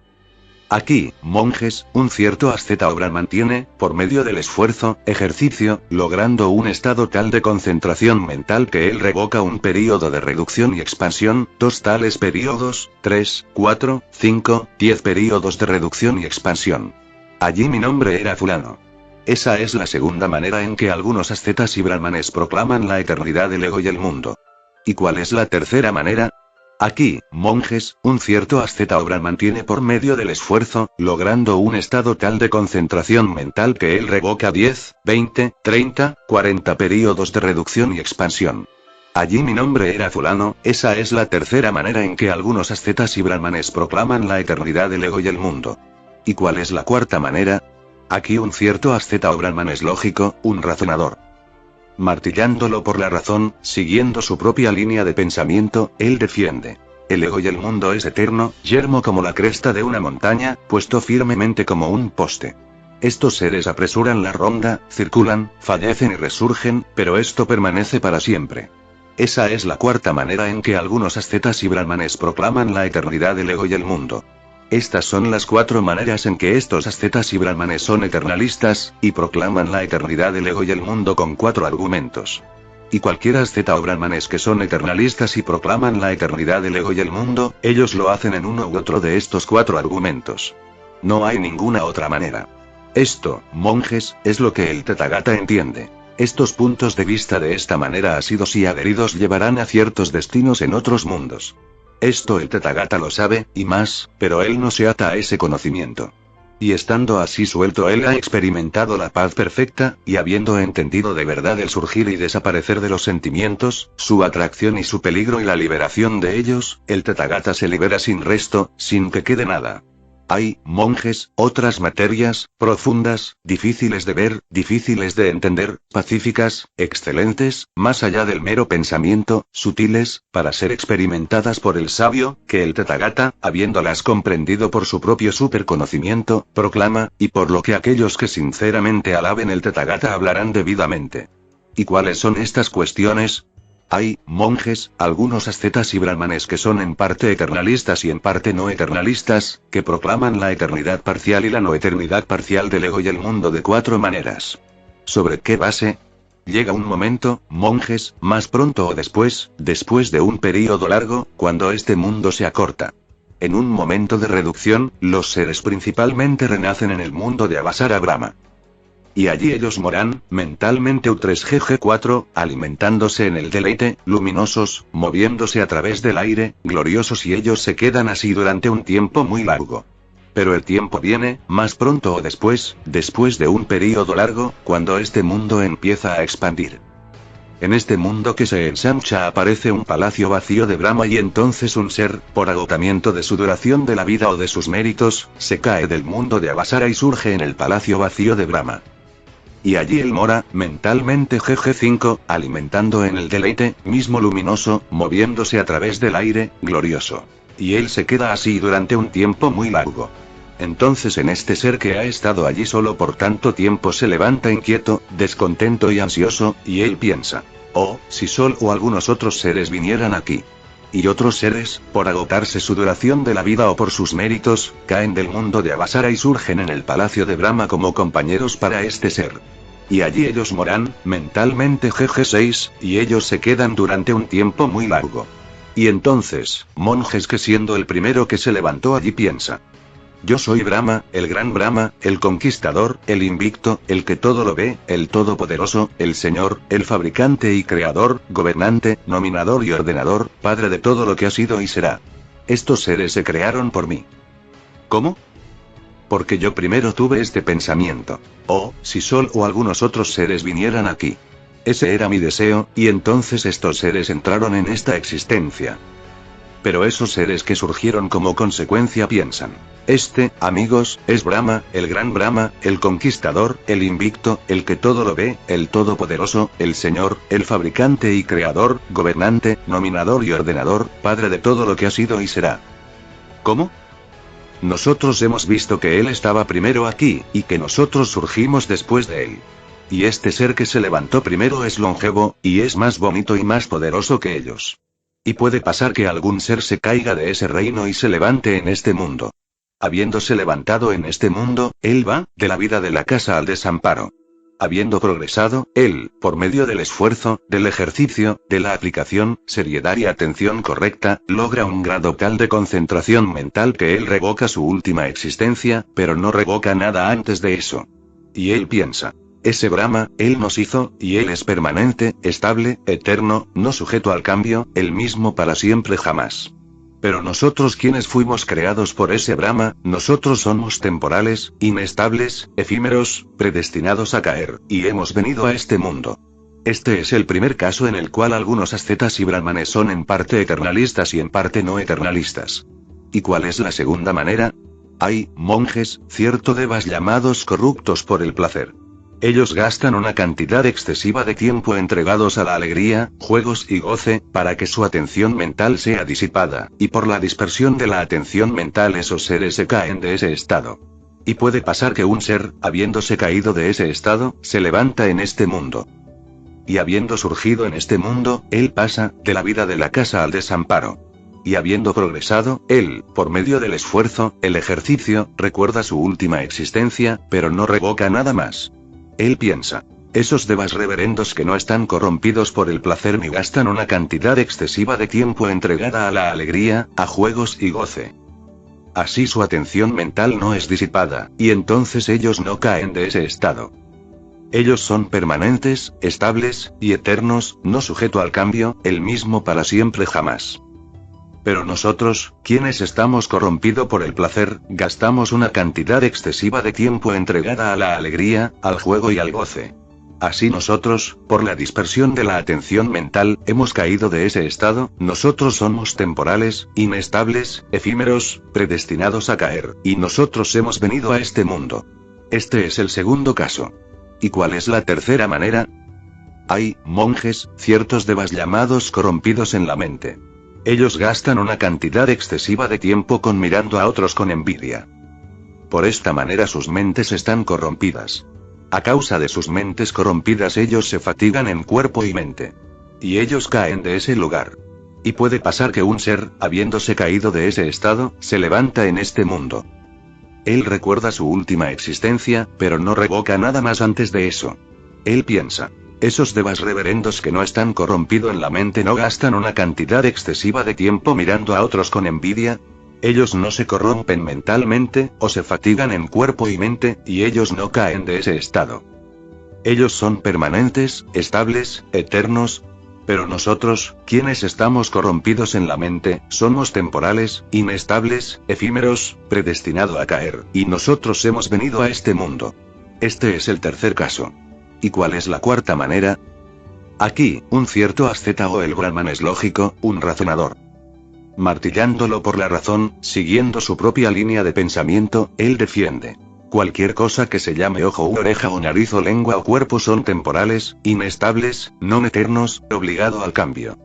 Aquí, monjes, un cierto asceta o brahman tiene, por medio del esfuerzo, ejercicio, logrando un estado tal de concentración mental que él revoca un período de reducción y expansión, 2 tales períodos, 3, 4, 5, 10 períodos de reducción y expansión. Allí mi nombre era fulano. Esa es la segunda manera en que algunos ascetas y brahmanes proclaman la eternidad del ego y el mundo. ¿Y cuál es la tercera manera? Aquí, monjes, un cierto asceta o brahman tiene por medio del esfuerzo, logrando un estado tal de concentración mental que él revoca 10, 20, 30, 40 períodos de reducción y expansión. Allí mi nombre era fulano, esa es la tercera manera en que algunos ascetas y brahmanes proclaman la eternidad del ego y el mundo. ¿Y cuál es la cuarta manera? Aquí un cierto asceta o brahman es lógico, un razonador. Martillándolo por la razón, siguiendo su propia línea de pensamiento, él defiende: el ego y el mundo es eterno, yermo como la cresta de una montaña, puesto firmemente como un poste. Estos seres apresuran la ronda, circulan, fallecen y resurgen, pero esto permanece para siempre. Esa es la cuarta manera en que algunos ascetas y brahmanes proclaman la eternidad del ego y el mundo. Estas son las 4 maneras en que estos ascetas y brahmanes son eternalistas, y proclaman la eternidad del ego y el mundo con 4 argumentos. Y cualquier asceta o brahmanes que son eternalistas y proclaman la eternidad del ego y el mundo, ellos lo hacen en uno u otro de estos 4 argumentos. No hay ninguna otra manera. Esto, monjes, es lo que el Tathagata entiende. Estos puntos de vista de esta manera asidos y adheridos llevarán a ciertos destinos en otros mundos. Esto el Tathagata lo sabe, y más, pero él no se ata a ese conocimiento. Y estando así suelto él ha experimentado la paz perfecta, y habiendo entendido de verdad el surgir y desaparecer de los sentimientos, su atracción y su peligro y la liberación de ellos, el Tathagata se libera sin resto, sin que quede nada. Hay, monjes, otras materias, profundas, difíciles de ver, difíciles de entender, pacíficas, excelentes, más allá del mero pensamiento, sutiles, para ser experimentadas por el sabio, que el Tathagata, habiéndolas comprendido por su propio superconocimiento, proclama, y por lo que aquellos que sinceramente alaben el Tathagata hablarán debidamente. ¿Y cuáles son estas cuestiones? Hay, monjes, algunos ascetas y brahmanes que son en parte eternalistas y en parte no eternalistas, que proclaman la eternidad parcial y la no eternidad parcial del ego y el mundo de 4 maneras. ¿Sobre qué base? Llega un momento, monjes, más pronto o después de un período largo, cuando este mundo se acorta. En un momento de reducción, los seres principalmente renacen en el mundo de Avasara Brahma. Y allí ellos moran, mentalmente U3GG4, alimentándose en el deleite, luminosos, moviéndose a través del aire, gloriosos, y ellos se quedan así durante un tiempo muy largo. Pero el tiempo viene, más pronto o después de un período largo, cuando este mundo empieza a expandir. En este mundo que se ensancha aparece un palacio vacío de Brahma, y entonces un ser, por agotamiento de su duración de la vida o de sus méritos, se cae del mundo de Avasara y surge en el palacio vacío de Brahma. Y allí él mora, mentalmente GG5, alimentando en el deleite, mismo luminoso, moviéndose a través del aire, glorioso. Y él se queda así durante un tiempo muy largo. Entonces en este ser que ha estado allí solo por tanto tiempo se levanta inquieto, descontento y ansioso, y él piensa: oh, si Sol o algunos otros seres vinieran aquí. Y otros seres, por agotarse su duración de la vida o por sus méritos, caen del mundo de Avasara y surgen en el palacio de Brahma como compañeros para este ser. Y allí ellos moran, mentalmente GG6, y ellos se quedan durante un tiempo muy largo. Y entonces, monjes, que siendo el primero que se levantó allí piensa: Yo soy Brahma, el gran Brahma, el conquistador, el invicto, el que todo lo ve, el todopoderoso, el Señor, el fabricante y creador, gobernante, nominador y ordenador, padre de todo lo que ha sido y será. Estos seres se crearon por mí. ¿Cómo? Porque yo primero tuve este pensamiento. Oh, si Sol o algunos otros seres vinieran aquí. Ese era mi deseo, y entonces estos seres entraron en esta existencia. Pero esos seres que surgieron como consecuencia piensan. Amigos, es Brahma, el gran Brahma, el conquistador, el invicto, el que todo lo ve, el todopoderoso, el Señor, el fabricante y creador, gobernante, nominador y ordenador, padre de todo lo que ha sido y será. ¿Cómo? Nosotros hemos visto que Él estaba primero aquí, y que nosotros surgimos después de Él. Y este ser que se levantó primero es longevo, y es más bonito y más poderoso que ellos. Y puede pasar que algún ser se caiga de ese reino y se levante en este mundo. Habiéndose levantado en este mundo, él va, de la vida de la casa al desamparo. Habiendo progresado, él, por medio del esfuerzo, del ejercicio, de la aplicación, seriedad y atención correcta, logra un grado tal de concentración mental que él revoca su última existencia, pero no revoca nada antes de eso. Y él piensa. Ese Brahma, Él nos hizo, y Él es permanente, estable, eterno, no sujeto al cambio, el mismo para siempre jamás. Pero nosotros quienes fuimos creados por ese Brahma, nosotros somos temporales, inestables, efímeros, predestinados a caer, y hemos venido a este mundo. Este es el primer caso en el cual algunos ascetas y brahmanes son en parte eternalistas y en parte no eternalistas. ¿Y cuál es la segunda manera? Hay monjes, cierto devas llamados corruptos por el placer. Ellos gastan una cantidad excesiva de tiempo entregados a la alegría, juegos y goce, para que su atención mental sea disipada, y por la dispersión de la atención mental esos seres se caen de ese estado. Y puede pasar que un ser, habiéndose caído de ese estado, se levanta en este mundo. Y habiendo surgido en este mundo, él pasa, de la vida de la casa al desamparo. Y habiendo progresado, él, por medio del esfuerzo, el ejercicio, recuerda su última existencia, pero no revoca nada más. Él piensa. Esos devas reverendos que no están corrompidos por el placer ni gastan una cantidad excesiva de tiempo entregada a la alegría, a juegos y goce. Así su atención mental no es disipada, y entonces ellos no caen de ese estado. Ellos son permanentes, estables, y eternos, no sujeto al cambio, el mismo para siempre jamás. Pero nosotros, quienes estamos corrompidos por el placer, gastamos una cantidad excesiva de tiempo entregada a la alegría, al juego y al goce. Así nosotros, por la dispersión de la atención mental, hemos caído de ese estado, nosotros somos temporales, inestables, efímeros, predestinados a caer, y nosotros hemos venido a este mundo. Este es el segundo caso. ¿Y cuál es la tercera manera? Hay monjes, ciertos devas llamados corrompidos en la mente. Ellos gastan una cantidad excesiva de tiempo con mirando a otros con envidia. Por esta manera sus mentes están corrompidas. A causa de sus mentes corrompidas ellos se fatigan en cuerpo y mente. Y ellos caen de ese lugar. Y puede pasar que un ser, habiéndose caído de ese estado, se levanta en este mundo. Él recuerda su última existencia, pero no revoca nada más antes de eso. Él piensa. Esos devas reverendos que no están corrompidos en la mente no gastan una cantidad excesiva de tiempo mirando a otros con envidia. Ellos no se corrompen mentalmente, o se fatigan en cuerpo y mente, y ellos no caen de ese estado. Ellos son permanentes, estables, eternos. Pero nosotros, quienes estamos corrompidos en la mente, somos temporales, inestables, efímeros, predestinados a caer, y nosotros hemos venido a este mundo. Este es el tercer caso. ¿Y cuál es la cuarta manera? Aquí, un cierto asceta o el brahman es lógico, un razonador. Martillándolo por la razón, siguiendo su propia línea de pensamiento, él defiende. Cualquier cosa que se llame ojo u oreja o nariz o lengua o cuerpo son temporales, inestables, no eternos, obligado al cambio.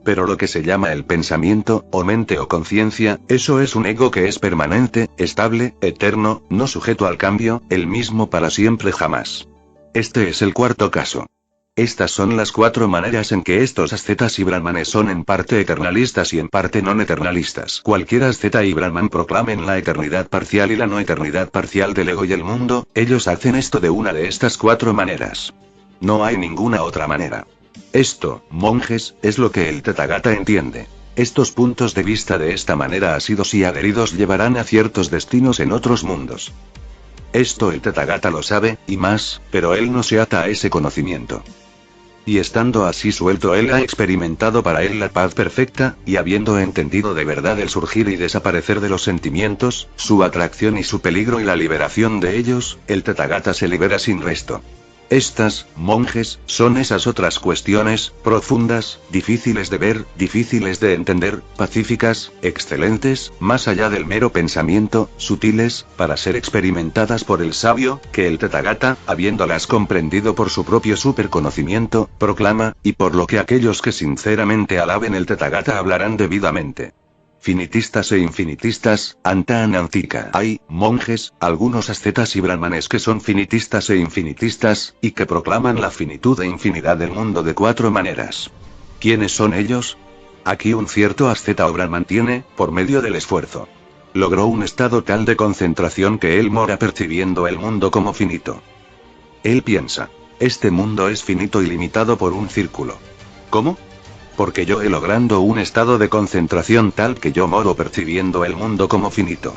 Pero lo que se llama el pensamiento, o mente o conciencia, eso es un ego que es permanente, estable, eterno, no sujeto al cambio, el mismo para siempre jamás. Este es el cuarto caso. Estas son las 4 maneras en que estos ascetas y brahmanes son en parte eternalistas y en parte no eternalistas. Cualquier asceta y brahman proclamen la eternidad parcial y la no eternidad parcial del ego y el mundo, ellos hacen esto de una de estas 4 maneras. No hay ninguna otra manera. Esto, monjes, es lo que el Tathagata entiende. Estos puntos de vista de esta manera asidos y adheridos llevarán a ciertos destinos en otros mundos. Esto el Tathagata lo sabe, y más, pero él no se ata a ese conocimiento. Y estando así suelto él ha experimentado para él la paz perfecta, y habiendo entendido de verdad el surgir y desaparecer de los sentimientos, su atracción y su peligro y la liberación de ellos, el Tathagata se libera sin resto. Estas, monjes, son esas otras cuestiones, profundas, difíciles de ver, difíciles de entender, pacíficas, excelentes, más allá del mero pensamiento, sutiles, para ser experimentadas por el sabio, que el Tathagata, habiéndolas comprendido por su propio superconocimiento, proclama, y por lo que aquellos que sinceramente alaben el Tathagata hablarán debidamente. Finitistas e infinitistas, anta anantika. Hay, monjes, algunos ascetas y brahmanes que son finitistas e infinitistas, y que proclaman la finitud e infinidad del mundo de 4 maneras. ¿Quiénes son ellos? Aquí un cierto asceta o brahman tiene, por medio del esfuerzo, logró un estado tal de concentración que él mora percibiendo el mundo como finito. Él piensa, este mundo es finito y limitado por un círculo. ¿Cómo? Porque yo he logrando un estado de concentración tal que yo moro percibiendo el mundo como finito.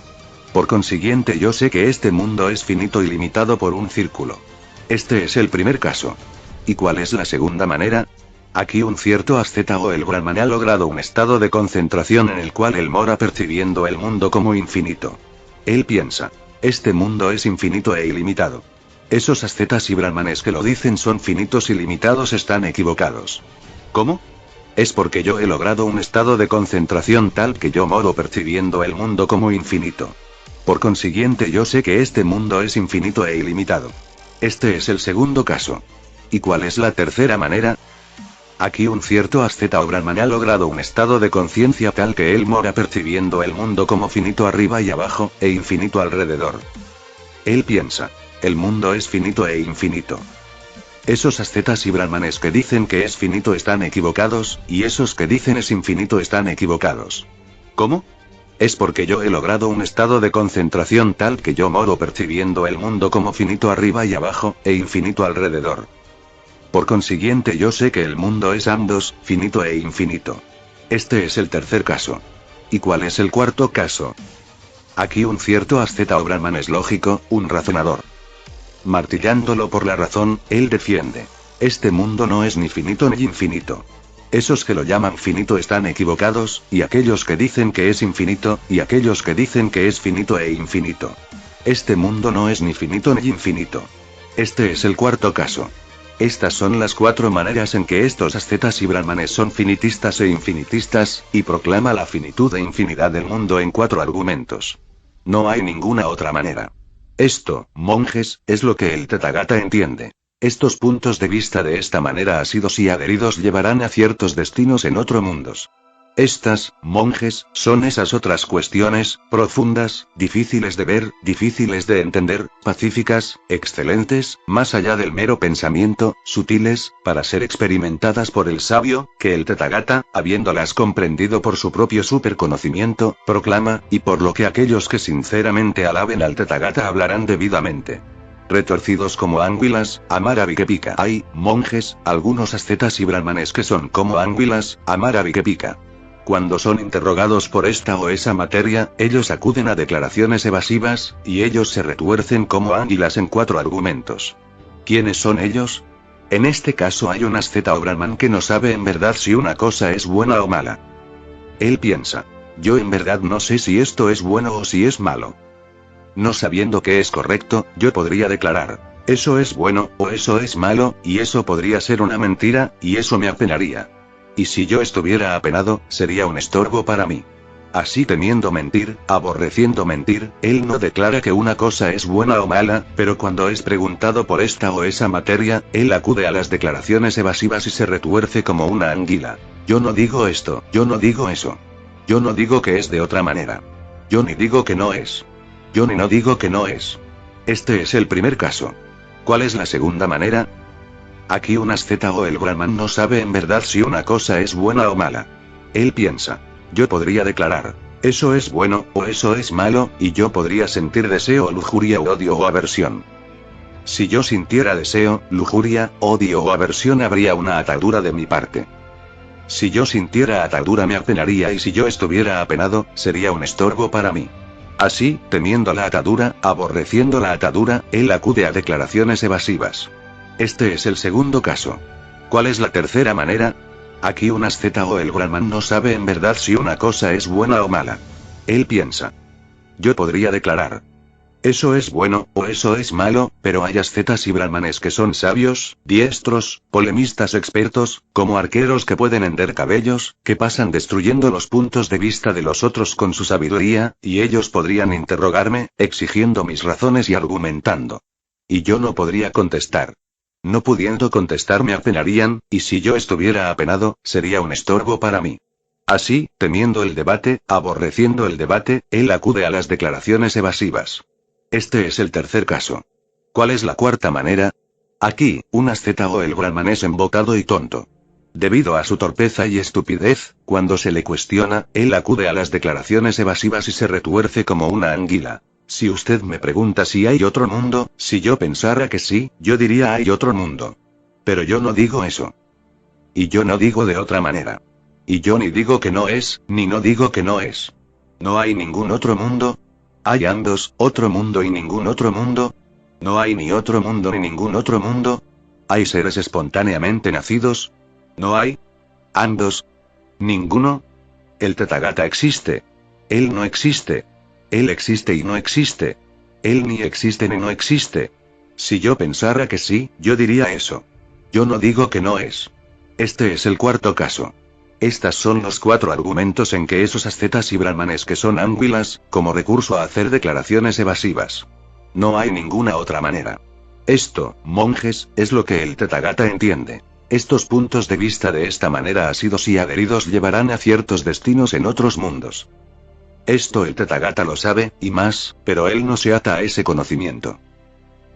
Por consiguiente yo sé que este mundo es finito y limitado por un círculo. Este es el primer caso. ¿Y cuál es la segunda manera? Aquí un cierto asceta o el brahman ha logrado un estado de concentración en el cual él mora percibiendo el mundo como infinito. Él piensa, este mundo es infinito e ilimitado. Esos ascetas y brahmanes que lo dicen son finitos y limitados están equivocados. ¿Cómo? Es porque yo he logrado un estado de concentración tal que yo moro percibiendo el mundo como infinito. Por consiguiente yo sé que este mundo es infinito e ilimitado. Este es el segundo caso. ¿Y cuál es la tercera manera? Aquí un cierto asceta o brahman ha logrado un estado de conciencia tal que él mora percibiendo el mundo como finito arriba y abajo, e infinito alrededor. Él piensa, el mundo es finito e infinito. Esos ascetas y brahmanes que dicen que es finito están equivocados, y esos que dicen es infinito están equivocados. ¿Cómo? Es porque yo he logrado un estado de concentración tal que yo moro percibiendo el mundo como finito arriba y abajo, e infinito alrededor. Por consiguiente yo sé que el mundo es ambos, finito e infinito. Este es el tercer caso. ¿Y cuál es el cuarto caso? Aquí un cierto asceta o brahman es lógico, un razonador. Martillándolo por la razón, él defiende. Este mundo no es ni finito ni infinito. Esos que lo llaman finito están equivocados, y aquellos que dicen que es infinito, y aquellos que dicen que es finito e infinito. Este mundo no es ni finito ni infinito. Este es el cuarto caso. Estas son las 4 maneras en que estos ascetas y brahmanes son finitistas e infinitistas, y proclama la finitud e infinidad del mundo en 4 argumentos. No hay ninguna otra manera. Esto, monjes, es lo que el Tathagata entiende. Estos puntos de vista de esta manera asidos y adheridos llevarán a ciertos destinos en otros mundos. Estas, monjes, son esas otras cuestiones, profundas, difíciles de ver, difíciles de entender, pacíficas, excelentes, más allá del mero pensamiento, sutiles, para ser experimentadas por el sabio, que el Tathagata, habiéndolas comprendido por su propio superconocimiento, proclama, y por lo que aquellos que sinceramente alaben al Tathagata hablarán debidamente. Retorcidos como anguilas, amara pica. Hay, monjes, algunos ascetas y brahmanes que son como anguilas, amara pica. Cuando son interrogados por esta o esa materia, ellos acuden a declaraciones evasivas, y ellos se retuercen como águilas en 4 argumentos. ¿Quiénes son ellos? En este caso hay un asceta o brahman que no sabe en verdad si una cosa es buena o mala. Él piensa, yo en verdad no sé si esto es bueno o si es malo. No sabiendo qué es correcto, yo podría declarar, eso es bueno, o eso es malo, y eso podría ser una mentira, y eso me apenaría. Y si yo estuviera apenado, sería un estorbo para mí. Así temiendo mentir, aborreciendo mentir, él no declara que una cosa es buena o mala, pero cuando es preguntado por esta o esa materia, él acude a las declaraciones evasivas y se retuerce como una anguila. Yo no digo esto, yo no digo eso. Yo no digo que es de otra manera. Yo ni digo que no es. Yo ni no digo que no es. Este es el primer caso. ¿Cuál es la segunda manera? Aquí un asceta o el brahman no sabe en verdad si una cosa es buena o mala. Él piensa, yo podría declarar, eso es bueno, o eso es malo, y yo podría sentir deseo, lujuria, odio o aversión. Si yo sintiera deseo, lujuria, odio o aversión habría una atadura de mi parte. Si yo sintiera atadura me apenaría y si yo estuviera apenado, sería un estorbo para mí. Así, temiendo la atadura, aborreciendo la atadura, él acude a declaraciones evasivas. Este es el segundo caso. ¿Cuál es la tercera manera? Aquí un asceta o el brahman no sabe en verdad si una cosa es buena o mala. Él piensa. Yo podría declarar. Eso es bueno, o eso es malo, pero hay ascetas y brahmanes que son sabios, diestros, polemistas expertos, como arqueros que pueden hender cabellos, que pasan destruyendo los puntos de vista de los otros con su sabiduría, y ellos podrían interrogarme, exigiendo mis razones y argumentando. Y yo no podría contestar. No pudiendo contestar me apenarían, y si yo estuviera apenado, sería un estorbo para mí. Así, temiendo el debate, aborreciendo el debate, él acude a las declaraciones evasivas. Este es el tercer caso. ¿Cuál es la cuarta manera? Aquí, un asceta o el brahman es embotado y tonto. Debido a su torpeza y estupidez, cuando se le cuestiona, él acude a las declaraciones evasivas y se retuerce como una anguila. Si usted me pregunta si hay otro mundo, si yo pensara que sí, yo diría hay otro mundo. Pero yo no digo eso. Y yo no digo de otra manera. Y yo ni digo que no es, ni no digo que no es. ¿No hay ningún otro mundo? ¿Hay ambos, otro mundo y ningún otro mundo? ¿No hay ni otro mundo ni ningún otro mundo? ¿Hay seres espontáneamente nacidos? ¿No hay? ¿Ambos? ¿Ninguno? El Tathagata existe. Él no existe. Él existe y no existe. Él ni existe ni no existe. Si yo pensara que sí, yo diría eso. Yo no digo que no es. Este es el cuarto caso. Estas son los 4 argumentos en que esos ascetas y brahmanes que son ánguilas, como recurso a hacer declaraciones evasivas. No hay ninguna otra manera. Esto, monjes, es lo que el Tathagata entiende. Estos puntos de vista de esta manera asidos y adheridos llevarán a ciertos destinos en otros mundos. Esto el Tathagata lo sabe, y más, pero él no se ata a ese conocimiento.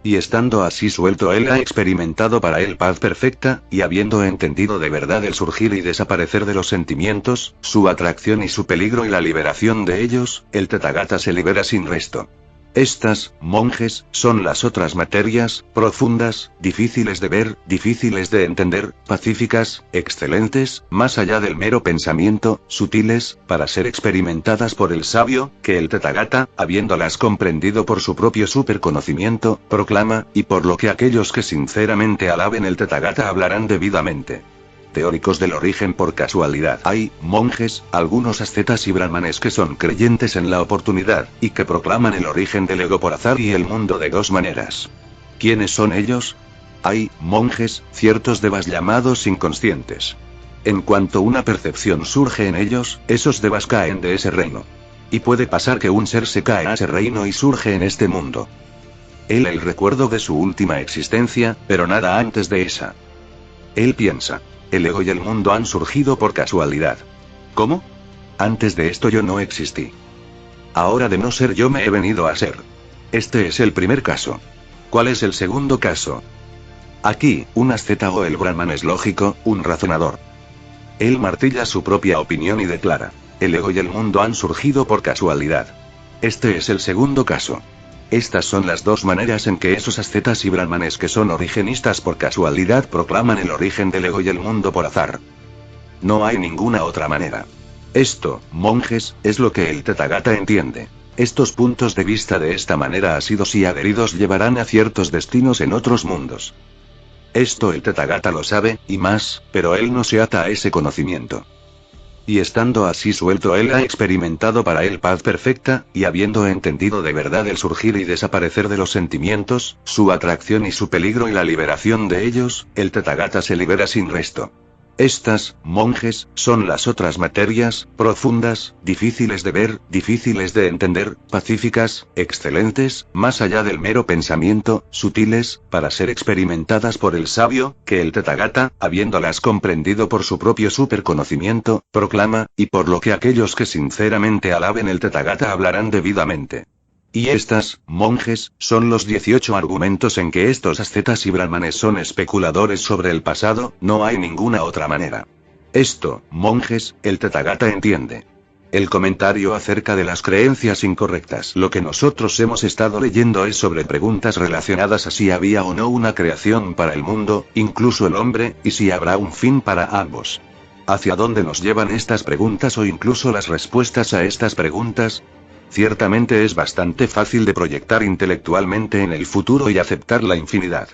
Y estando así suelto él ha experimentado para él paz perfecta, y habiendo entendido de verdad el surgir y desaparecer de los sentimientos, su atracción y su peligro y la liberación de ellos, el Tathagata se libera sin resto. Estas, monjes, son las otras materias, profundas, difíciles de ver, difíciles de entender, pacíficas, excelentes, más allá del mero pensamiento, sutiles, para ser experimentadas por el sabio, que el Tathagata, habiéndolas comprendido por su propio superconocimiento, proclama, y por lo que aquellos que sinceramente alaben el Tathagata hablarán debidamente. Teóricos del origen por casualidad. Hay, monjes, algunos ascetas y brahmanes que son creyentes en la oportunidad, y que proclaman el origen del ego por azar y el mundo de 2 maneras. ¿Quiénes son ellos? Hay, monjes, ciertos devas llamados inconscientes. En cuanto una percepción surge en ellos, esos devas caen de ese reino. Y puede pasar que un ser se cae a ese reino y surge en este mundo. Él el recuerdo de su última existencia, pero nada antes de esa. Él piensa. El ego y el mundo han surgido por casualidad. ¿Cómo? Antes de esto yo no existí. Ahora de no ser yo me he venido a ser. Este es el primer caso. ¿Cuál es el segundo caso? Aquí, un asceta o el brahman es lógico, un razonador. Él martilla su propia opinión y declara: el ego y el mundo han surgido por casualidad. Este es el segundo caso. Estas son las 2 maneras en que esos ascetas y brahmanes que son origenistas por casualidad proclaman el origen del ego y el mundo por azar. No hay ninguna otra manera. Esto, monjes, es lo que el Tathagata entiende. Estos puntos de vista de esta manera asidos y adheridos llevarán a ciertos destinos en otros mundos. Esto el Tathagata lo sabe, y más, pero él no se ata a ese conocimiento. Y estando así suelto él ha experimentado para él paz perfecta, y habiendo entendido de verdad el surgir y desaparecer de los sentimientos, su atracción y su peligro y la liberación de ellos, el Tathagata se libera sin resto. Estas, monjes, son las otras materias, profundas, difíciles de ver, difíciles de entender, pacíficas, excelentes, más allá del mero pensamiento, sutiles, para ser experimentadas por el sabio, que el Tathagata, habiéndolas comprendido por su propio superconocimiento, proclama, y por lo que aquellos que sinceramente alaben el Tathagata hablarán debidamente. Y estas, monjes, son los 18 argumentos en que estos ascetas y brahmanes son especuladores sobre el pasado, no hay ninguna otra manera. Esto, monjes, el Tathagata entiende. El comentario acerca de las creencias incorrectas. Lo que nosotros hemos estado leyendo es sobre preguntas relacionadas a si había o no una creación para el mundo, incluso el hombre, y si habrá un fin para ambos. ¿Hacia dónde nos llevan estas preguntas o incluso las respuestas a estas preguntas? Ciertamente es bastante fácil de proyectar intelectualmente en el futuro y aceptar la infinidad.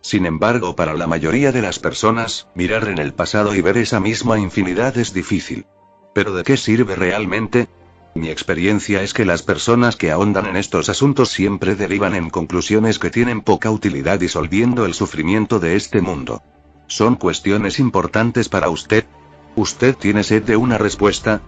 Sin embargo, para la mayoría de las personas, mirar en el pasado y ver esa misma infinidad es difícil. ¿Pero de qué sirve realmente? Mi experiencia es que las personas que ahondan en estos asuntos siempre derivan en conclusiones que tienen poca utilidad disolviendo el sufrimiento de este mundo. ¿Son cuestiones importantes para usted? ¿Usted tiene sed de una respuesta?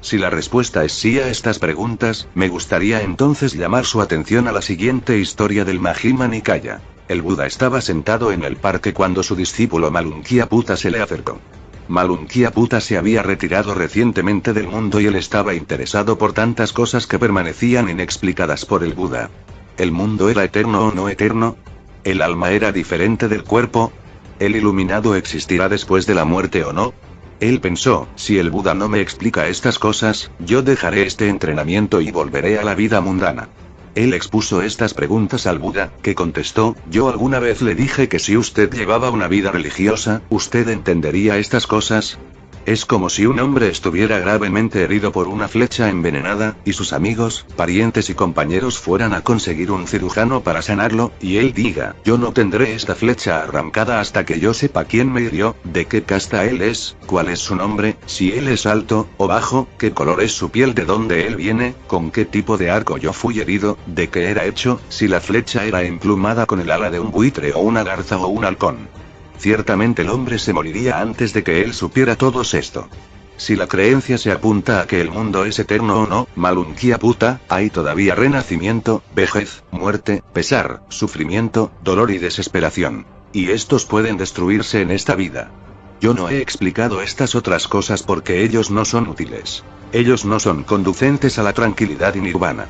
Si la respuesta es sí a estas preguntas, me gustaría entonces llamar su atención a la siguiente historia del Majjhima Nikaya. El Buda estaba sentado en el parque cuando su discípulo Malunkyaputta se le acercó. Malunkyaputta se había retirado recientemente del mundo y él estaba interesado por tantas cosas que permanecían inexplicadas por el Buda. ¿El mundo era eterno o no eterno? ¿El alma era diferente del cuerpo? ¿El iluminado existirá después de la muerte o no? Él pensó, si el Buda no me explica estas cosas, yo dejaré este entrenamiento y volveré a la vida mundana. Él expuso estas preguntas al Buda, que contestó, yo alguna vez le dije que si usted llevaba una vida religiosa, usted entendería estas cosas. Es como si un hombre estuviera gravemente herido por una flecha envenenada, y sus amigos, parientes y compañeros fueran a conseguir un cirujano para sanarlo, y él diga, yo no tendré esta flecha arrancada hasta que yo sepa quién me hirió, de qué casta él es, cuál es su nombre, si él es alto o bajo, qué color es su piel, de dónde él viene, con qué tipo de arco yo fui herido, de qué era hecho, si la flecha era emplumada con el ala de un buitre o una garza o un halcón. Ciertamente el hombre se moriría antes de que él supiera todo esto. Si la creencia se apunta a que el mundo es eterno o no, Malunkyaputta, hay todavía renacimiento, vejez, muerte, pesar, sufrimiento, dolor y desesperación. Y estos pueden destruirse en esta vida. Yo no he explicado estas otras cosas porque ellos no son útiles. Ellos no son conducentes a la tranquilidad y nirvana.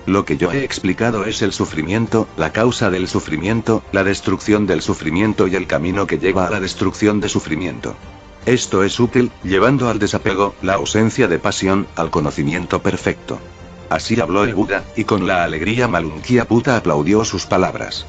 Lo que yo he explicado es el sufrimiento, la causa del sufrimiento, la destrucción del sufrimiento y el camino que lleva a la destrucción de sufrimiento. Esto es útil, llevando al desapego, la ausencia de pasión, al conocimiento perfecto. Así habló el Buda, y con la alegría Malunkyaputta aplaudió sus palabras.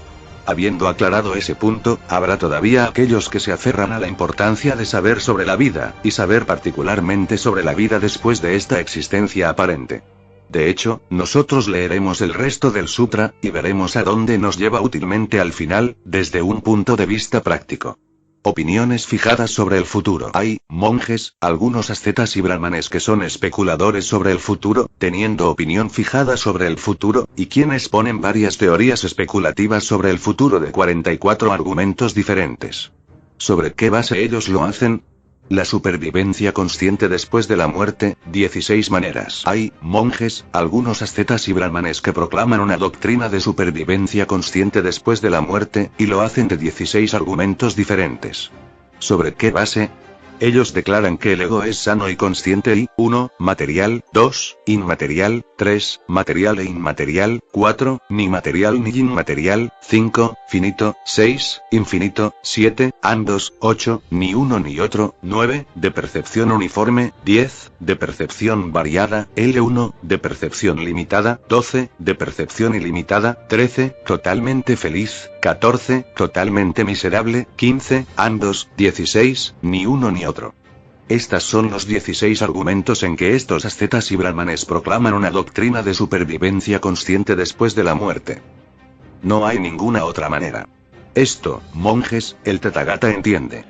Habiendo aclarado ese punto, habrá todavía aquellos que se aferran a la importancia de saber sobre la vida, y saber particularmente sobre la vida después de esta existencia aparente. De hecho, nosotros leeremos el resto del sutra, y veremos a dónde nos lleva útilmente al final, desde un punto de vista práctico. Opiniones fijadas sobre el futuro. Hay monjes, algunos ascetas y brahmanes que son especuladores sobre el futuro, teniendo opinión fijada sobre el futuro, y quienes ponen varias teorías especulativas sobre el futuro de 44 argumentos diferentes. ¿Sobre qué base ellos lo hacen? La supervivencia consciente después de la muerte, 16 maneras. Hay monjes, algunos ascetas y brahmanes que proclaman una doctrina de supervivencia consciente después de la muerte, y lo hacen de 16 argumentos diferentes. ¿Sobre qué base? Ellos declaran que el ego es sano y consciente y, 1, material, 2, inmaterial, 3, material e inmaterial, 4, ni material ni inmaterial, 5, finito, 6, infinito, 7, ambos, 8, ni uno ni otro, 9, de percepción uniforme, 10, de percepción variada, L1, de percepción limitada, 12, de percepción ilimitada, 13, totalmente feliz, 14, totalmente miserable, 15, ambos, 16, ni uno ni otro. Estas son los 16 argumentos en que estos ascetas y brahmanes proclaman una doctrina de supervivencia consciente después de la muerte. No hay ninguna otra manera. Esto, monjes, el Tathagata entiende.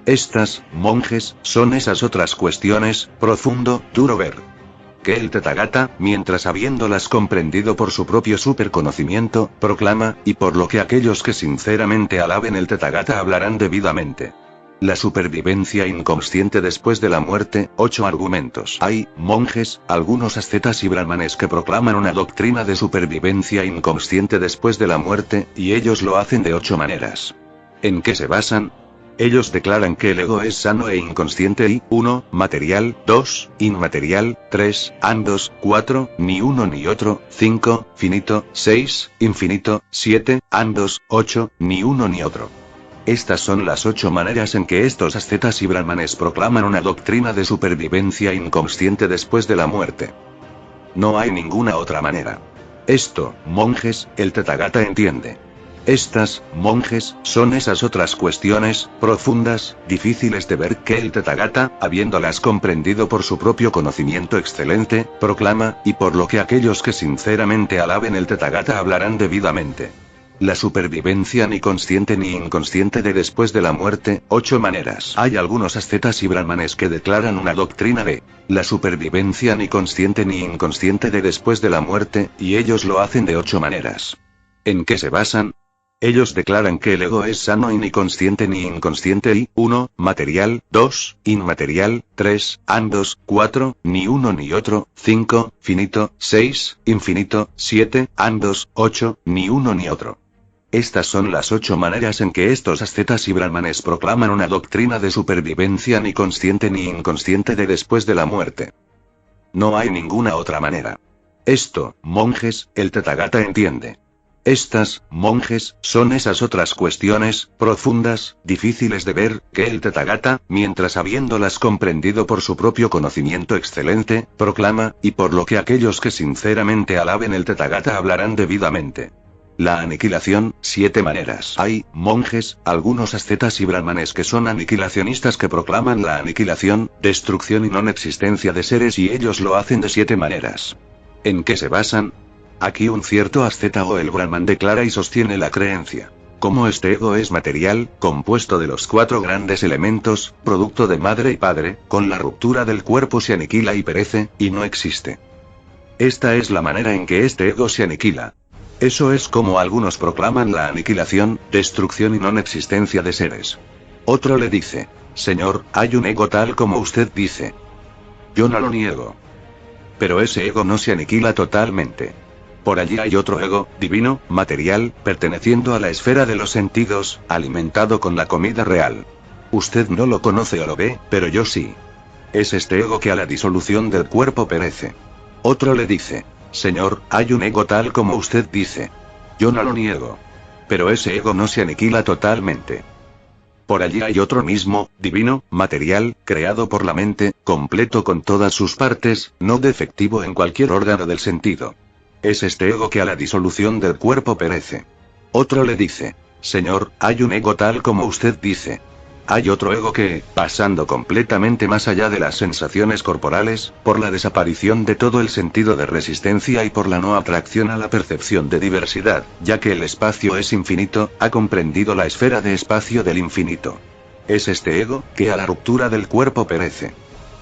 Estas, monjes, son esas otras cuestiones, profundo, duro ver. Que el Tathagata, mientras habiéndolas comprendido por su propio superconocimiento, proclama, y por lo que aquellos que sinceramente alaben el Tathagata hablarán debidamente. La supervivencia inconsciente después de la muerte, 8 argumentos. Hay monjes, algunos ascetas y brahmanes que proclaman una doctrina de supervivencia inconsciente después de la muerte, y ellos lo hacen de 8 maneras. ¿En qué se basan? Ellos declaran que el ego es sano e inconsciente y, 1, material, 2, inmaterial, 3, ambos, 4, ni uno ni otro, 5, finito, 6, infinito, 7, ambos, 8, ni uno ni otro. Estas son las 8 maneras en que estos ascetas y brahmanes proclaman una doctrina de supervivencia inconsciente después de la muerte. No hay ninguna otra manera. Esto, monjes, el Tathagata entiende. Estas, monjes, son esas otras cuestiones, profundas, difíciles de ver que el Tathagata, habiéndolas comprendido por su propio conocimiento excelente, proclama, y por lo que aquellos que sinceramente alaben el Tathagata hablarán debidamente. La supervivencia ni consciente ni inconsciente de después de la muerte, 8 maneras. Hay algunos ascetas y brahmanes que declaran una doctrina de la supervivencia ni consciente ni inconsciente de después de la muerte, y ellos lo hacen de 8 maneras. ¿En qué se basan? Ellos declaran que el ego es sano y ni consciente ni inconsciente y, 1, material, 2, inmaterial, 3, ambos, 4, ni uno ni otro, 5, finito, 6, infinito, 7, ambos, 8, ni uno ni otro. Estas son las 8 maneras en que estos ascetas y brahmanes proclaman una doctrina de supervivencia ni consciente ni inconsciente de después de la muerte. No hay ninguna otra manera. Esto, monjes, el Tathagata entiende. Estas, monjes, son esas otras cuestiones, profundas, difíciles de ver, que el Tathagata, mientras habiéndolas comprendido por su propio conocimiento excelente, proclama, y por lo que aquellos que sinceramente alaben el Tathagata hablarán debidamente. La aniquilación, 7 maneras. Hay, monjes, algunos ascetas y brahmanes que son aniquilacionistas que proclaman la aniquilación, destrucción y no existencia de seres y ellos lo hacen de 7 maneras. ¿En qué se basan? Aquí un cierto asceta o el brahman declara y sostiene la creencia. Como este ego es material, compuesto de los 4 grandes elementos, producto de madre y padre, con la ruptura del cuerpo se aniquila y perece, y no existe. Esta es la manera en que este ego se aniquila. Eso es como algunos proclaman la aniquilación, destrucción y no existencia de seres. Otro le dice, Señor, hay un ego tal como usted dice. Yo no lo niego. Pero ese ego no se aniquila totalmente. Por allí hay otro ego, divino, material, perteneciendo a la esfera de los sentidos, alimentado con la comida real. Usted no lo conoce o lo ve, pero yo sí. Es este ego que a la disolución del cuerpo perece. Otro le dice, Señor, hay un ego tal como usted dice. Yo no lo niego. Pero ese ego no se aniquila totalmente. Por allí hay otro mismo, divino, material, creado por la mente, completo con todas sus partes, no defectivo en cualquier órgano del sentido. Es este ego que a la disolución del cuerpo perece. Otro le dice, Señor, hay un ego tal como usted dice. Hay otro ego que, pasando completamente más allá de las sensaciones corporales, por la desaparición de todo el sentido de resistencia y por la no atracción a la percepción de diversidad, ya que el espacio es infinito, ha comprendido la esfera de espacio del infinito. Es este ego, que a la ruptura del cuerpo perece.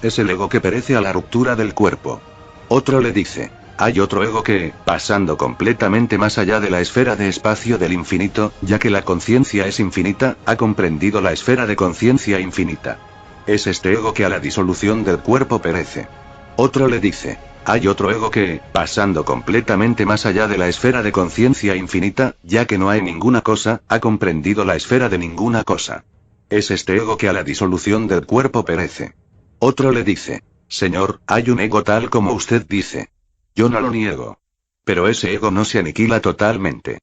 Es el ego que perece a la ruptura del cuerpo. Otro le dice, hay otro ego que, pasando completamente más allá de la esfera de espacio del infinito, ya que la conciencia es infinita, ha comprendido la esfera de conciencia infinita. Es este ego que a la disolución del cuerpo perece. Otro le dice, hay otro ego que, pasando completamente más allá de la esfera de conciencia infinita, ya que no hay ninguna cosa, ha comprendido la esfera de ninguna cosa. Es este ego que a la disolución del cuerpo perece. Otro le dice, Señor, hay un ego tal como usted dice. Yo no lo niego. Pero ese ego no se aniquila totalmente.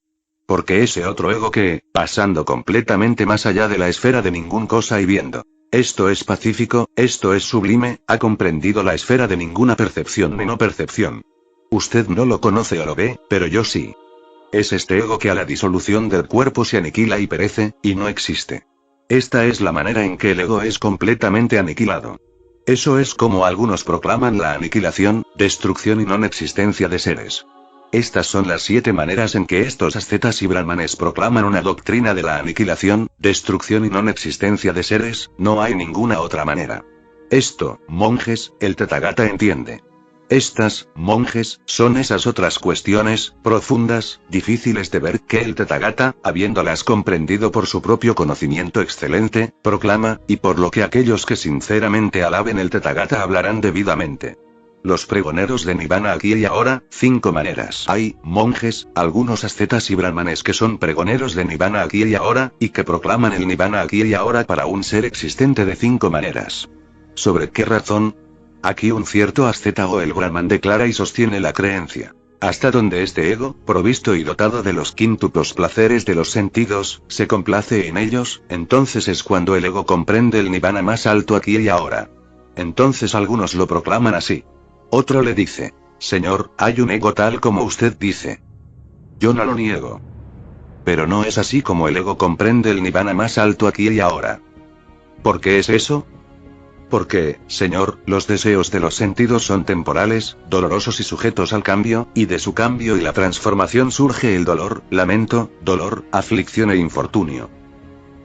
Porque ese otro ego que, pasando completamente más allá de la esfera de ninguna cosa y viendo, esto es pacífico, esto es sublime, ha comprendido la esfera de ninguna percepción ni no percepción. Usted no lo conoce o lo ve, pero yo sí. Es este ego que a la disolución del cuerpo se aniquila y perece, y no existe. Esta es la manera en que el ego es completamente aniquilado. Eso es como algunos proclaman la aniquilación, destrucción y no existencia de seres. Estas son las 7 maneras en que estos ascetas y brahmanes proclaman una doctrina de la aniquilación, destrucción y no existencia de seres, no hay ninguna otra manera. Esto, monjes, el Tathagata entiende. Estas, monjes, son esas otras cuestiones, profundas, difíciles de ver, que el Tathagata, habiéndolas comprendido por su propio conocimiento excelente, proclama, y por lo que aquellos que sinceramente alaben el Tathagata hablarán debidamente. Los pregoneros de Nirvana aquí y ahora, 5 maneras. Hay, monjes, algunos ascetas y brahmanes que son pregoneros de Nirvana aquí y ahora, y que proclaman el Nirvana aquí y ahora para un ser existente de 5 maneras. ¿Sobre qué razón? Aquí un cierto asceta o el brahman declara y sostiene la creencia. Hasta donde este ego, provisto y dotado de los quíntuplos placeres de los sentidos, se complace en ellos, entonces es cuando el ego comprende el nirvana más alto aquí y ahora. Entonces algunos lo proclaman así. Otro le dice, Señor, hay un ego tal como usted dice. Yo no lo niego. Pero no es así como el ego comprende el nirvana más alto aquí y ahora. ¿Por qué es eso? Porque, Señor, los deseos de los sentidos son temporales, dolorosos y sujetos al cambio, y de su cambio y la transformación surge el dolor, lamento, dolor, aflicción e infortunio.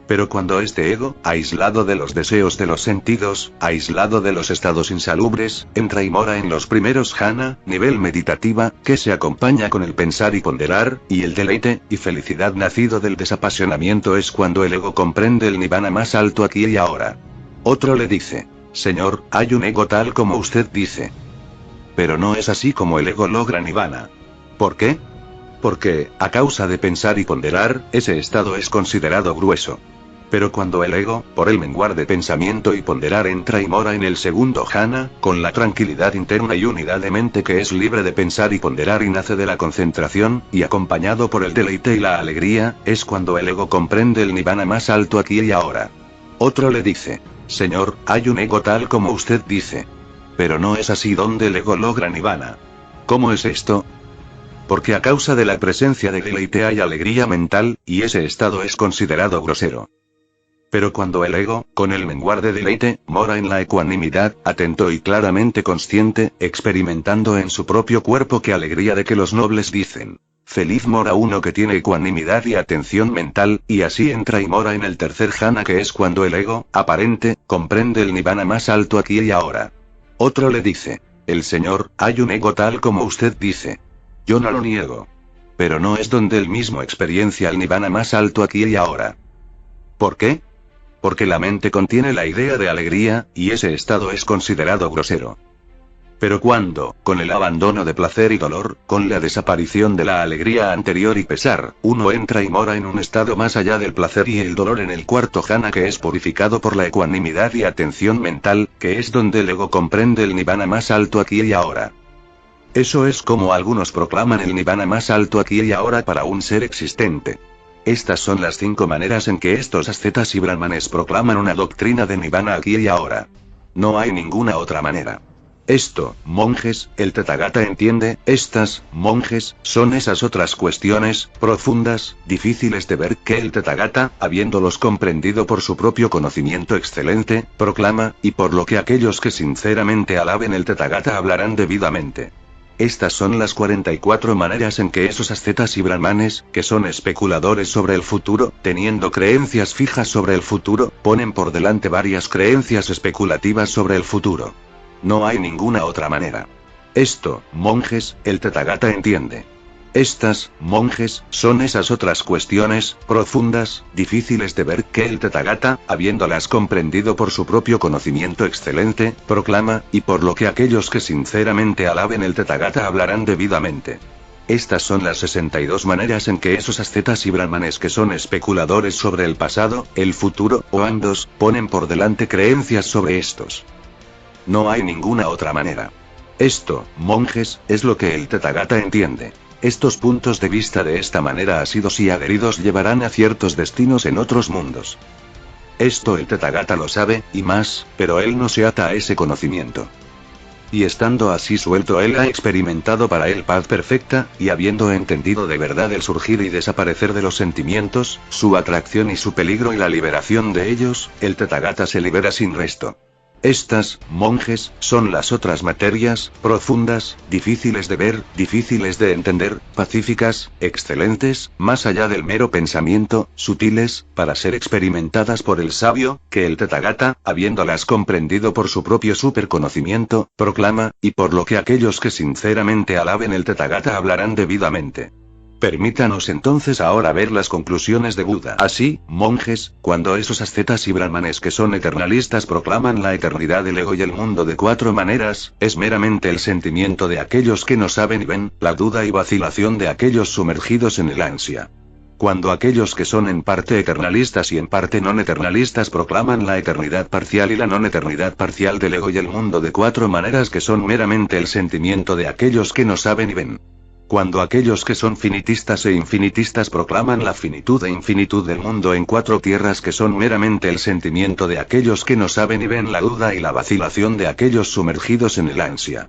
Pero cuando este ego, aislado de los deseos de los sentidos, aislado de los estados insalubres, entra y mora en los primeros jhana, nivel meditativa, que se acompaña con el pensar y ponderar, y el deleite, y felicidad nacido del desapasionamiento, es cuando el ego comprende el nirvana más alto aquí y ahora. Otro le dice: Señor, hay un ego tal como usted dice. Pero no es así como el ego logra nirvana. ¿Por qué? Porque, a causa de pensar y ponderar, ese estado es considerado grueso. Pero cuando el ego, por el menguar de pensamiento y ponderar, entra y mora en el segundo jhana, con la tranquilidad interna y unidad de mente que es libre de pensar y ponderar y nace de la concentración, y acompañado por el deleite y la alegría, es cuando el ego comprende el nirvana más alto aquí y ahora. Otro le dice: Señor, hay un ego tal como usted dice. Pero no es así donde el ego logra nirvana. ¿Cómo es esto? Porque a causa de la presencia de deleite hay alegría mental, y ese estado es considerado grosero. Pero cuando el ego, con el menguar de deleite, mora en la ecuanimidad, atento y claramente consciente, experimentando en su propio cuerpo qué alegría de que los nobles dicen: feliz mora uno que tiene ecuanimidad y atención mental, y así entra y mora en el tercer jhana, que es cuando el ego, aparente, comprende el nirvana más alto aquí y ahora. Otro le dice: el Señor, hay un ego tal como usted dice. Yo no lo niego. Pero no es donde él mismo experiencia el nirvana más alto aquí y ahora. ¿Por qué? Porque la mente contiene la idea de alegría, y ese estado es considerado grosero. Pero cuando, con el abandono de placer y dolor, con la desaparición de la alegría anterior y pesar, uno entra y mora en un estado más allá del placer y el dolor en el cuarto jhana, que es purificado por la ecuanimidad y atención mental, que es donde el ego comprende el nirvana más alto aquí y ahora. Eso es como algunos proclaman el nirvana más alto aquí y ahora para un ser existente. Estas son las 5 maneras en que estos ascetas y brahmanes proclaman una doctrina de nirvana aquí y ahora. No hay ninguna otra manera. Esto, monjes, el Tathagata entiende, estas, monjes, son esas otras cuestiones, profundas, difíciles de ver, que el Tathagata, habiéndolos comprendido por su propio conocimiento excelente, proclama, y por lo que aquellos que sinceramente alaben el Tathagata hablarán debidamente. Estas son las 44 maneras en que esos ascetas y brahmanes, que son especuladores sobre el futuro, teniendo creencias fijas sobre el futuro, ponen por delante varias creencias especulativas sobre el futuro. No hay ninguna otra manera. Esto, monjes, el Tathagata entiende. Estas, monjes, son esas otras cuestiones, profundas, difíciles de ver, que el Tathagata, habiéndolas comprendido por su propio conocimiento excelente, proclama, y por lo que aquellos que sinceramente alaben el Tathagata hablarán debidamente. Estas son las 62 maneras en que esos ascetas y brahmanes que son especuladores sobre el pasado, el futuro, o ambos, ponen por delante creencias sobre estos. No hay ninguna otra manera. Esto, monjes, es lo que el Tathagata entiende. Estos puntos de vista de esta manera asidos y adheridos llevarán a ciertos destinos en otros mundos. Esto el Tathagata lo sabe, y más, pero él no se ata a ese conocimiento. Y estando así suelto, él ha experimentado para él paz perfecta, y habiendo entendido de verdad el surgir y desaparecer de los sentimientos, su atracción y su peligro y la liberación de ellos, el Tathagata se libera sin resto. Estas, monjes, son las otras materias, profundas, difíciles de ver, difíciles de entender, pacíficas, excelentes, más allá del mero pensamiento, sutiles, para ser experimentadas por el sabio, que el Tathagata, habiéndolas comprendido por su propio superconocimiento, proclama, y por lo que aquellos que sinceramente alaben el Tathagata hablarán debidamente. Permítanos entonces ahora ver las conclusiones de Buda. Así, monjes, cuando esos ascetas y brahmanes que son eternalistas proclaman la eternidad del ego y el mundo de 4 maneras, es meramente el sentimiento de aquellos que no saben y ven, la duda y vacilación de aquellos sumergidos en el ansia. Cuando aquellos que son en parte eternalistas y en parte no eternalistas proclaman la eternidad parcial y la no eternidad parcial del ego y el mundo de 4 maneras que son meramente el sentimiento de aquellos que no saben y ven. Cuando aquellos que son finitistas e infinitistas proclaman la finitud e infinitud del mundo en 4 tierras que son meramente el sentimiento de aquellos que no saben y ven, la duda y la vacilación de aquellos sumergidos en el ansia.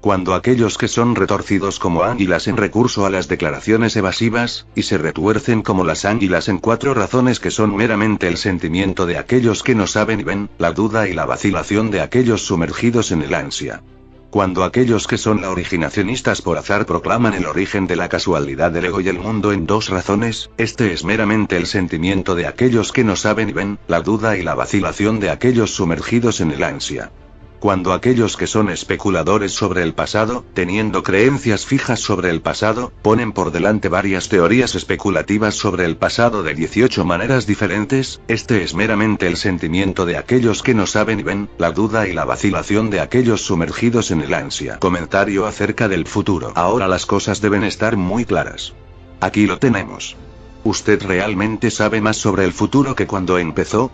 Cuando aquellos que son retorcidos como águilas en recurso a las declaraciones evasivas, y se retuercen como las águilas en 4 razones que son meramente el sentimiento de aquellos que no saben y ven, la duda y la vacilación de aquellos sumergidos en el ansia. Cuando aquellos que son la originacionistas por azar proclaman el origen de la casualidad del ego y el mundo en 2 razones, este es meramente el sentimiento de aquellos que no saben y ven, la duda y la vacilación de aquellos sumergidos en el ansia. Cuando aquellos que son especuladores sobre el pasado, teniendo creencias fijas sobre el pasado, ponen por delante varias teorías especulativas sobre el pasado de 18 maneras diferentes, este es meramente el sentimiento de aquellos que no saben y ven, la duda y la vacilación de aquellos sumergidos en el ansia. Comentario acerca del futuro. Ahora las cosas deben estar muy claras. Aquí lo tenemos. ¿Usted realmente sabe más sobre el futuro que cuando empezó?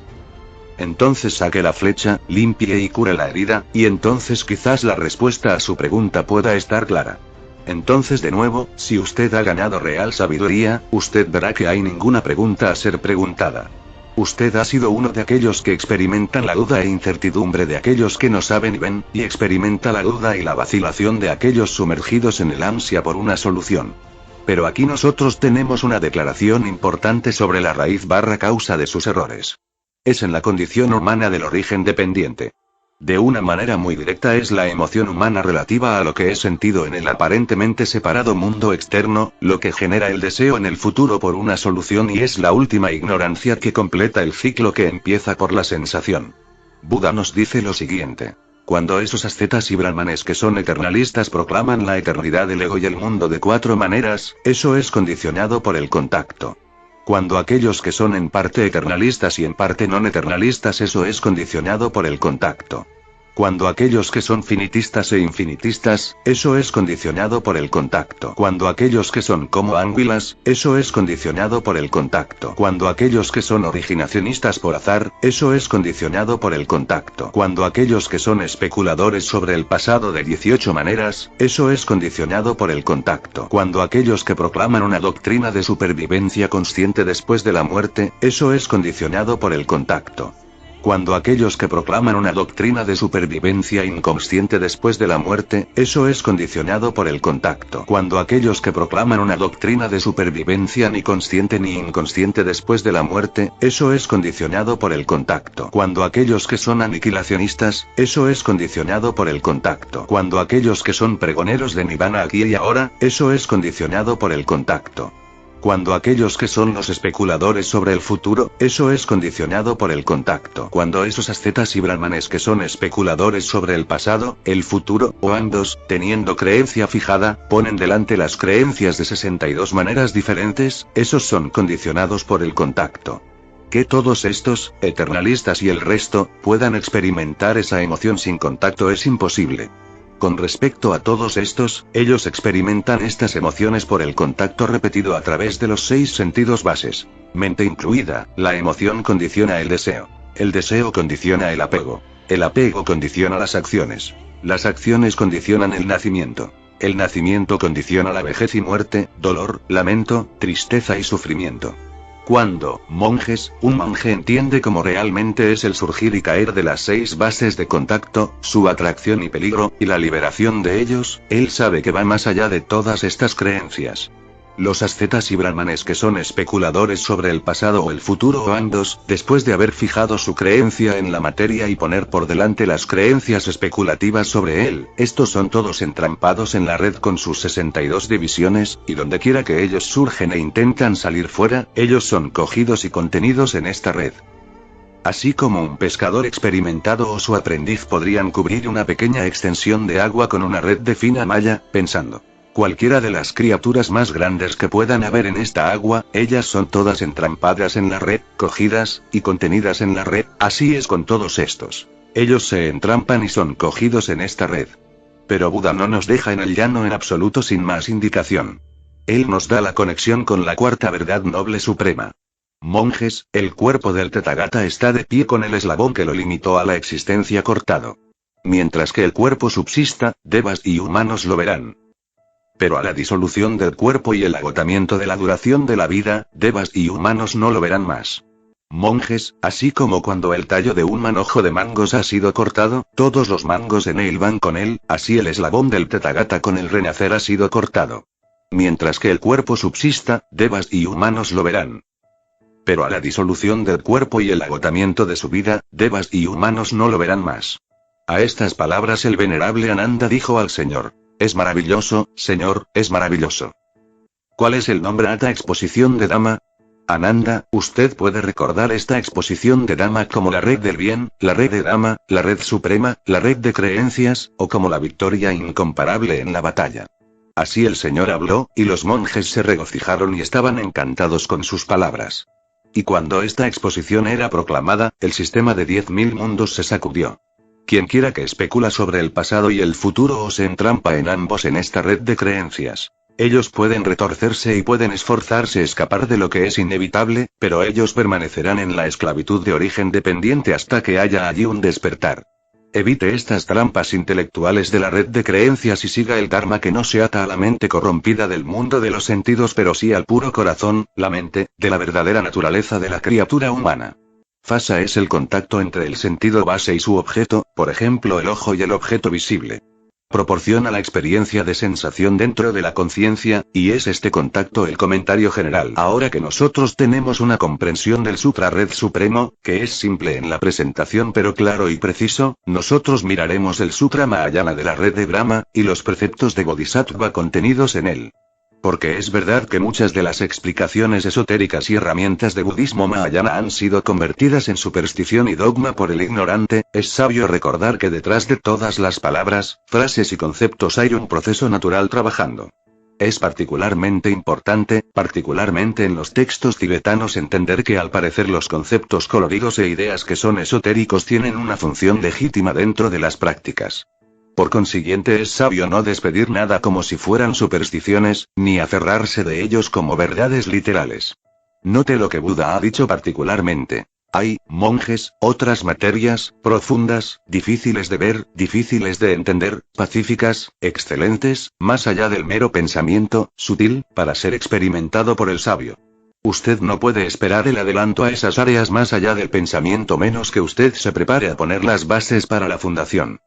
Entonces saque la flecha, limpie y cure la herida, y entonces quizás la respuesta a su pregunta pueda estar clara. Entonces de nuevo, si usted ha ganado real sabiduría, usted verá que hay ninguna pregunta a ser preguntada. Usted ha sido uno de aquellos que experimentan la duda e incertidumbre de aquellos que no saben y ven, y experimenta la duda y la vacilación de aquellos sumergidos en el ansia por una solución. Pero aquí nosotros tenemos una declaración importante sobre la raíz / causa de sus errores. Es en la condición humana del origen dependiente. De una manera muy directa es la emoción humana relativa a lo que es sentido en el aparentemente separado mundo externo, lo que genera el deseo en el futuro por una solución y es la última ignorancia que completa el ciclo que empieza por la sensación. Buda nos dice lo siguiente. Cuando esos ascetas y brahmanes que son eternalistas proclaman la eternidad del ego y el mundo de 4 maneras, eso es condicionado por el contacto. Cuando aquellos que son en parte eternalistas y en parte no eternalistas, eso es condicionado por el contacto. Cuando aquellos que son finitistas e infinitistas, eso es condicionado por el contacto. Cuando aquellos que son como ánguilas, eso es condicionado por el contacto. Cuando aquellos que son originacionistas por azar, eso es condicionado por el contacto. Cuando aquellos que son especuladores sobre el pasado de 18 maneras, eso es condicionado por el contacto. Cuando aquellos que proclaman una doctrina de supervivencia consciente después de la muerte, eso es condicionado por el contacto. Cuando aquellos que proclaman una doctrina de supervivencia inconsciente después de la muerte, eso es condicionado por el contacto. Cuando aquellos que proclaman una doctrina de supervivencia ni consciente ni inconsciente después de la muerte, eso es condicionado por el contacto. Cuando aquellos que son aniquilacionistas, eso es condicionado por el contacto. Cuando aquellos que son pregoneros de nirvana aquí y ahora, eso es condicionado por el contacto. Cuando aquellos que son los especuladores sobre el futuro, eso es condicionado por el contacto. Cuando esos ascetas y brahmanes que son especuladores sobre el pasado, el futuro, o ambos, teniendo creencia fijada, ponen delante las creencias de 62 maneras diferentes, esos son condicionados por el contacto. Que todos estos, eternalistas y el resto, puedan experimentar esa emoción sin contacto es imposible. Con respecto a todos estos, ellos experimentan estas emociones por el contacto repetido a través de los 6 sentidos bases. Mente incluida, la emoción condiciona el deseo. El deseo condiciona el apego. El apego condiciona las acciones. Las acciones condicionan el nacimiento. El nacimiento condiciona la vejez y muerte, dolor, lamento, tristeza y sufrimiento. Cuando, monjes, un monje entiende cómo realmente es el surgir y caer de las 6 bases de contacto, su atracción y peligro, y la liberación de ellos, él sabe que va más allá de todas estas creencias. Los ascetas y brahmanes que son especuladores sobre el pasado o el futuro o ambos, después de haber fijado su creencia en la materia y poner por delante las creencias especulativas sobre él, estos son todos entrampados en la red con sus 62 divisiones, y donde quiera que ellos surgen e intentan salir fuera, ellos son cogidos y contenidos en esta red. Así como un pescador experimentado o su aprendiz podrían cubrir una pequeña extensión de agua con una red de fina malla, pensando: cualquiera de las criaturas más grandes que puedan haber en esta agua, ellas son todas entrampadas en la red, cogidas, y contenidas en la red, así es con todos estos. Ellos se entrampan y son cogidos en esta red. Pero Buda no nos deja en el llano en absoluto sin más indicación. Él nos da la conexión con la cuarta verdad noble suprema. Monjes, el cuerpo del Tathagata está de pie con el eslabón que lo limitó a la existencia cortado. Mientras que el cuerpo subsista, devas y humanos lo verán. Pero a la disolución del cuerpo y el agotamiento de la duración de la vida, devas y humanos no lo verán más. monjes, así como cuando el tallo de un manojo de mangos ha sido cortado, todos los mangos en él van con él, así el eslabón del Tathagata con el renacer ha sido cortado. Mientras que el cuerpo subsista, devas y humanos lo verán. Pero a la disolución del cuerpo y el agotamiento de su vida, devas y humanos no lo verán más. A estas palabras el venerable Ananda dijo al Señor: es maravilloso, Señor, es maravilloso. ¿Cuál es el nombre de esta exposición de Dhamma? Ananda, usted puede recordar esta exposición de Dhamma como la red del bien, la red de Dhamma, la red suprema, la red de creencias, o como la victoria incomparable en la batalla. Así el Señor habló, y los monjes se regocijaron y estaban encantados con sus palabras. Y cuando esta exposición era proclamada, el sistema de 10.000 mundos se sacudió. Quienquiera que especula sobre el pasado y el futuro o se entrampa en ambos en esta red de creencias. Ellos pueden retorcerse y pueden esforzarse escapar de lo que es inevitable, pero ellos permanecerán en la esclavitud de origen dependiente hasta que haya allí un despertar. Evite estas trampas intelectuales de la red de creencias y siga el Dharma que no se ata a la mente corrompida del mundo de los sentidos, pero sí al puro corazón, la mente, de la verdadera naturaleza de la criatura humana. Fasa es el contacto entre el sentido base y su objeto, por ejemplo el ojo y el objeto visible. Proporciona la experiencia de sensación dentro de la conciencia, y es este contacto el comentario general. Ahora que nosotros tenemos una comprensión del Sutra Red Supremo, que es simple en la presentación pero claro y preciso, nosotros miraremos el Sutra Mahayana de la red de Brahma, y los preceptos de Bodhisattva contenidos en él. Porque es verdad que muchas de las explicaciones esotéricas y herramientas de budismo mahayana han sido convertidas en superstición y dogma por el ignorante, es sabio recordar que detrás de todas las palabras, frases y conceptos hay un proceso natural trabajando. Es particularmente importante, particularmente en los textos tibetanos, entender que al parecer los conceptos coloridos e ideas que son esotéricos tienen una función legítima dentro de las prácticas. Por consiguiente es sabio no despedir nada como si fueran supersticiones, ni aferrarse de ellos como verdades literales. Note lo que Buda ha dicho particularmente. Hay, monjes, otras materias, profundas, difíciles de ver, difíciles de entender, pacíficas, excelentes, más allá del mero pensamiento, sutil, para ser experimentado por el sabio. Usted no puede esperar el adelanto a esas áreas más allá del pensamiento menos que usted se prepare a poner las bases para la fundación.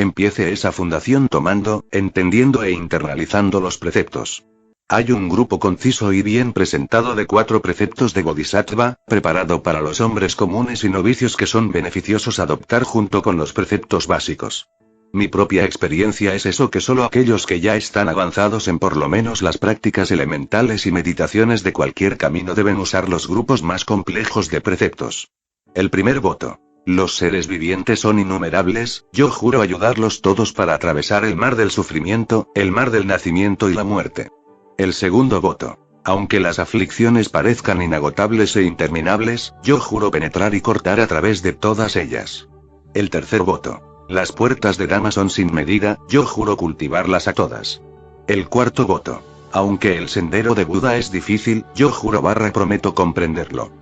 Empiece esa fundación tomando, entendiendo e internalizando los preceptos. Hay un grupo conciso y bien presentado de 4 preceptos de Bodhisattva, preparado para los hombres comunes y novicios que son beneficiosos adoptar junto con los preceptos básicos. Mi propia experiencia es eso, que solo aquellos que ya están avanzados en por lo menos las prácticas elementales y meditaciones de cualquier camino deben usar los grupos más complejos de preceptos. El primer voto. Los seres vivientes son innumerables, yo juro ayudarlos todos para atravesar el mar del sufrimiento, el mar del nacimiento y la muerte. El segundo voto. Aunque las aflicciones parezcan inagotables e interminables, yo juro penetrar y cortar a través de todas ellas. El tercer voto. Las puertas de Dhamma son sin medida, yo juro cultivarlas a todas. El cuarto voto. Aunque el sendero de Buda es difícil, yo juro prometo comprenderlo.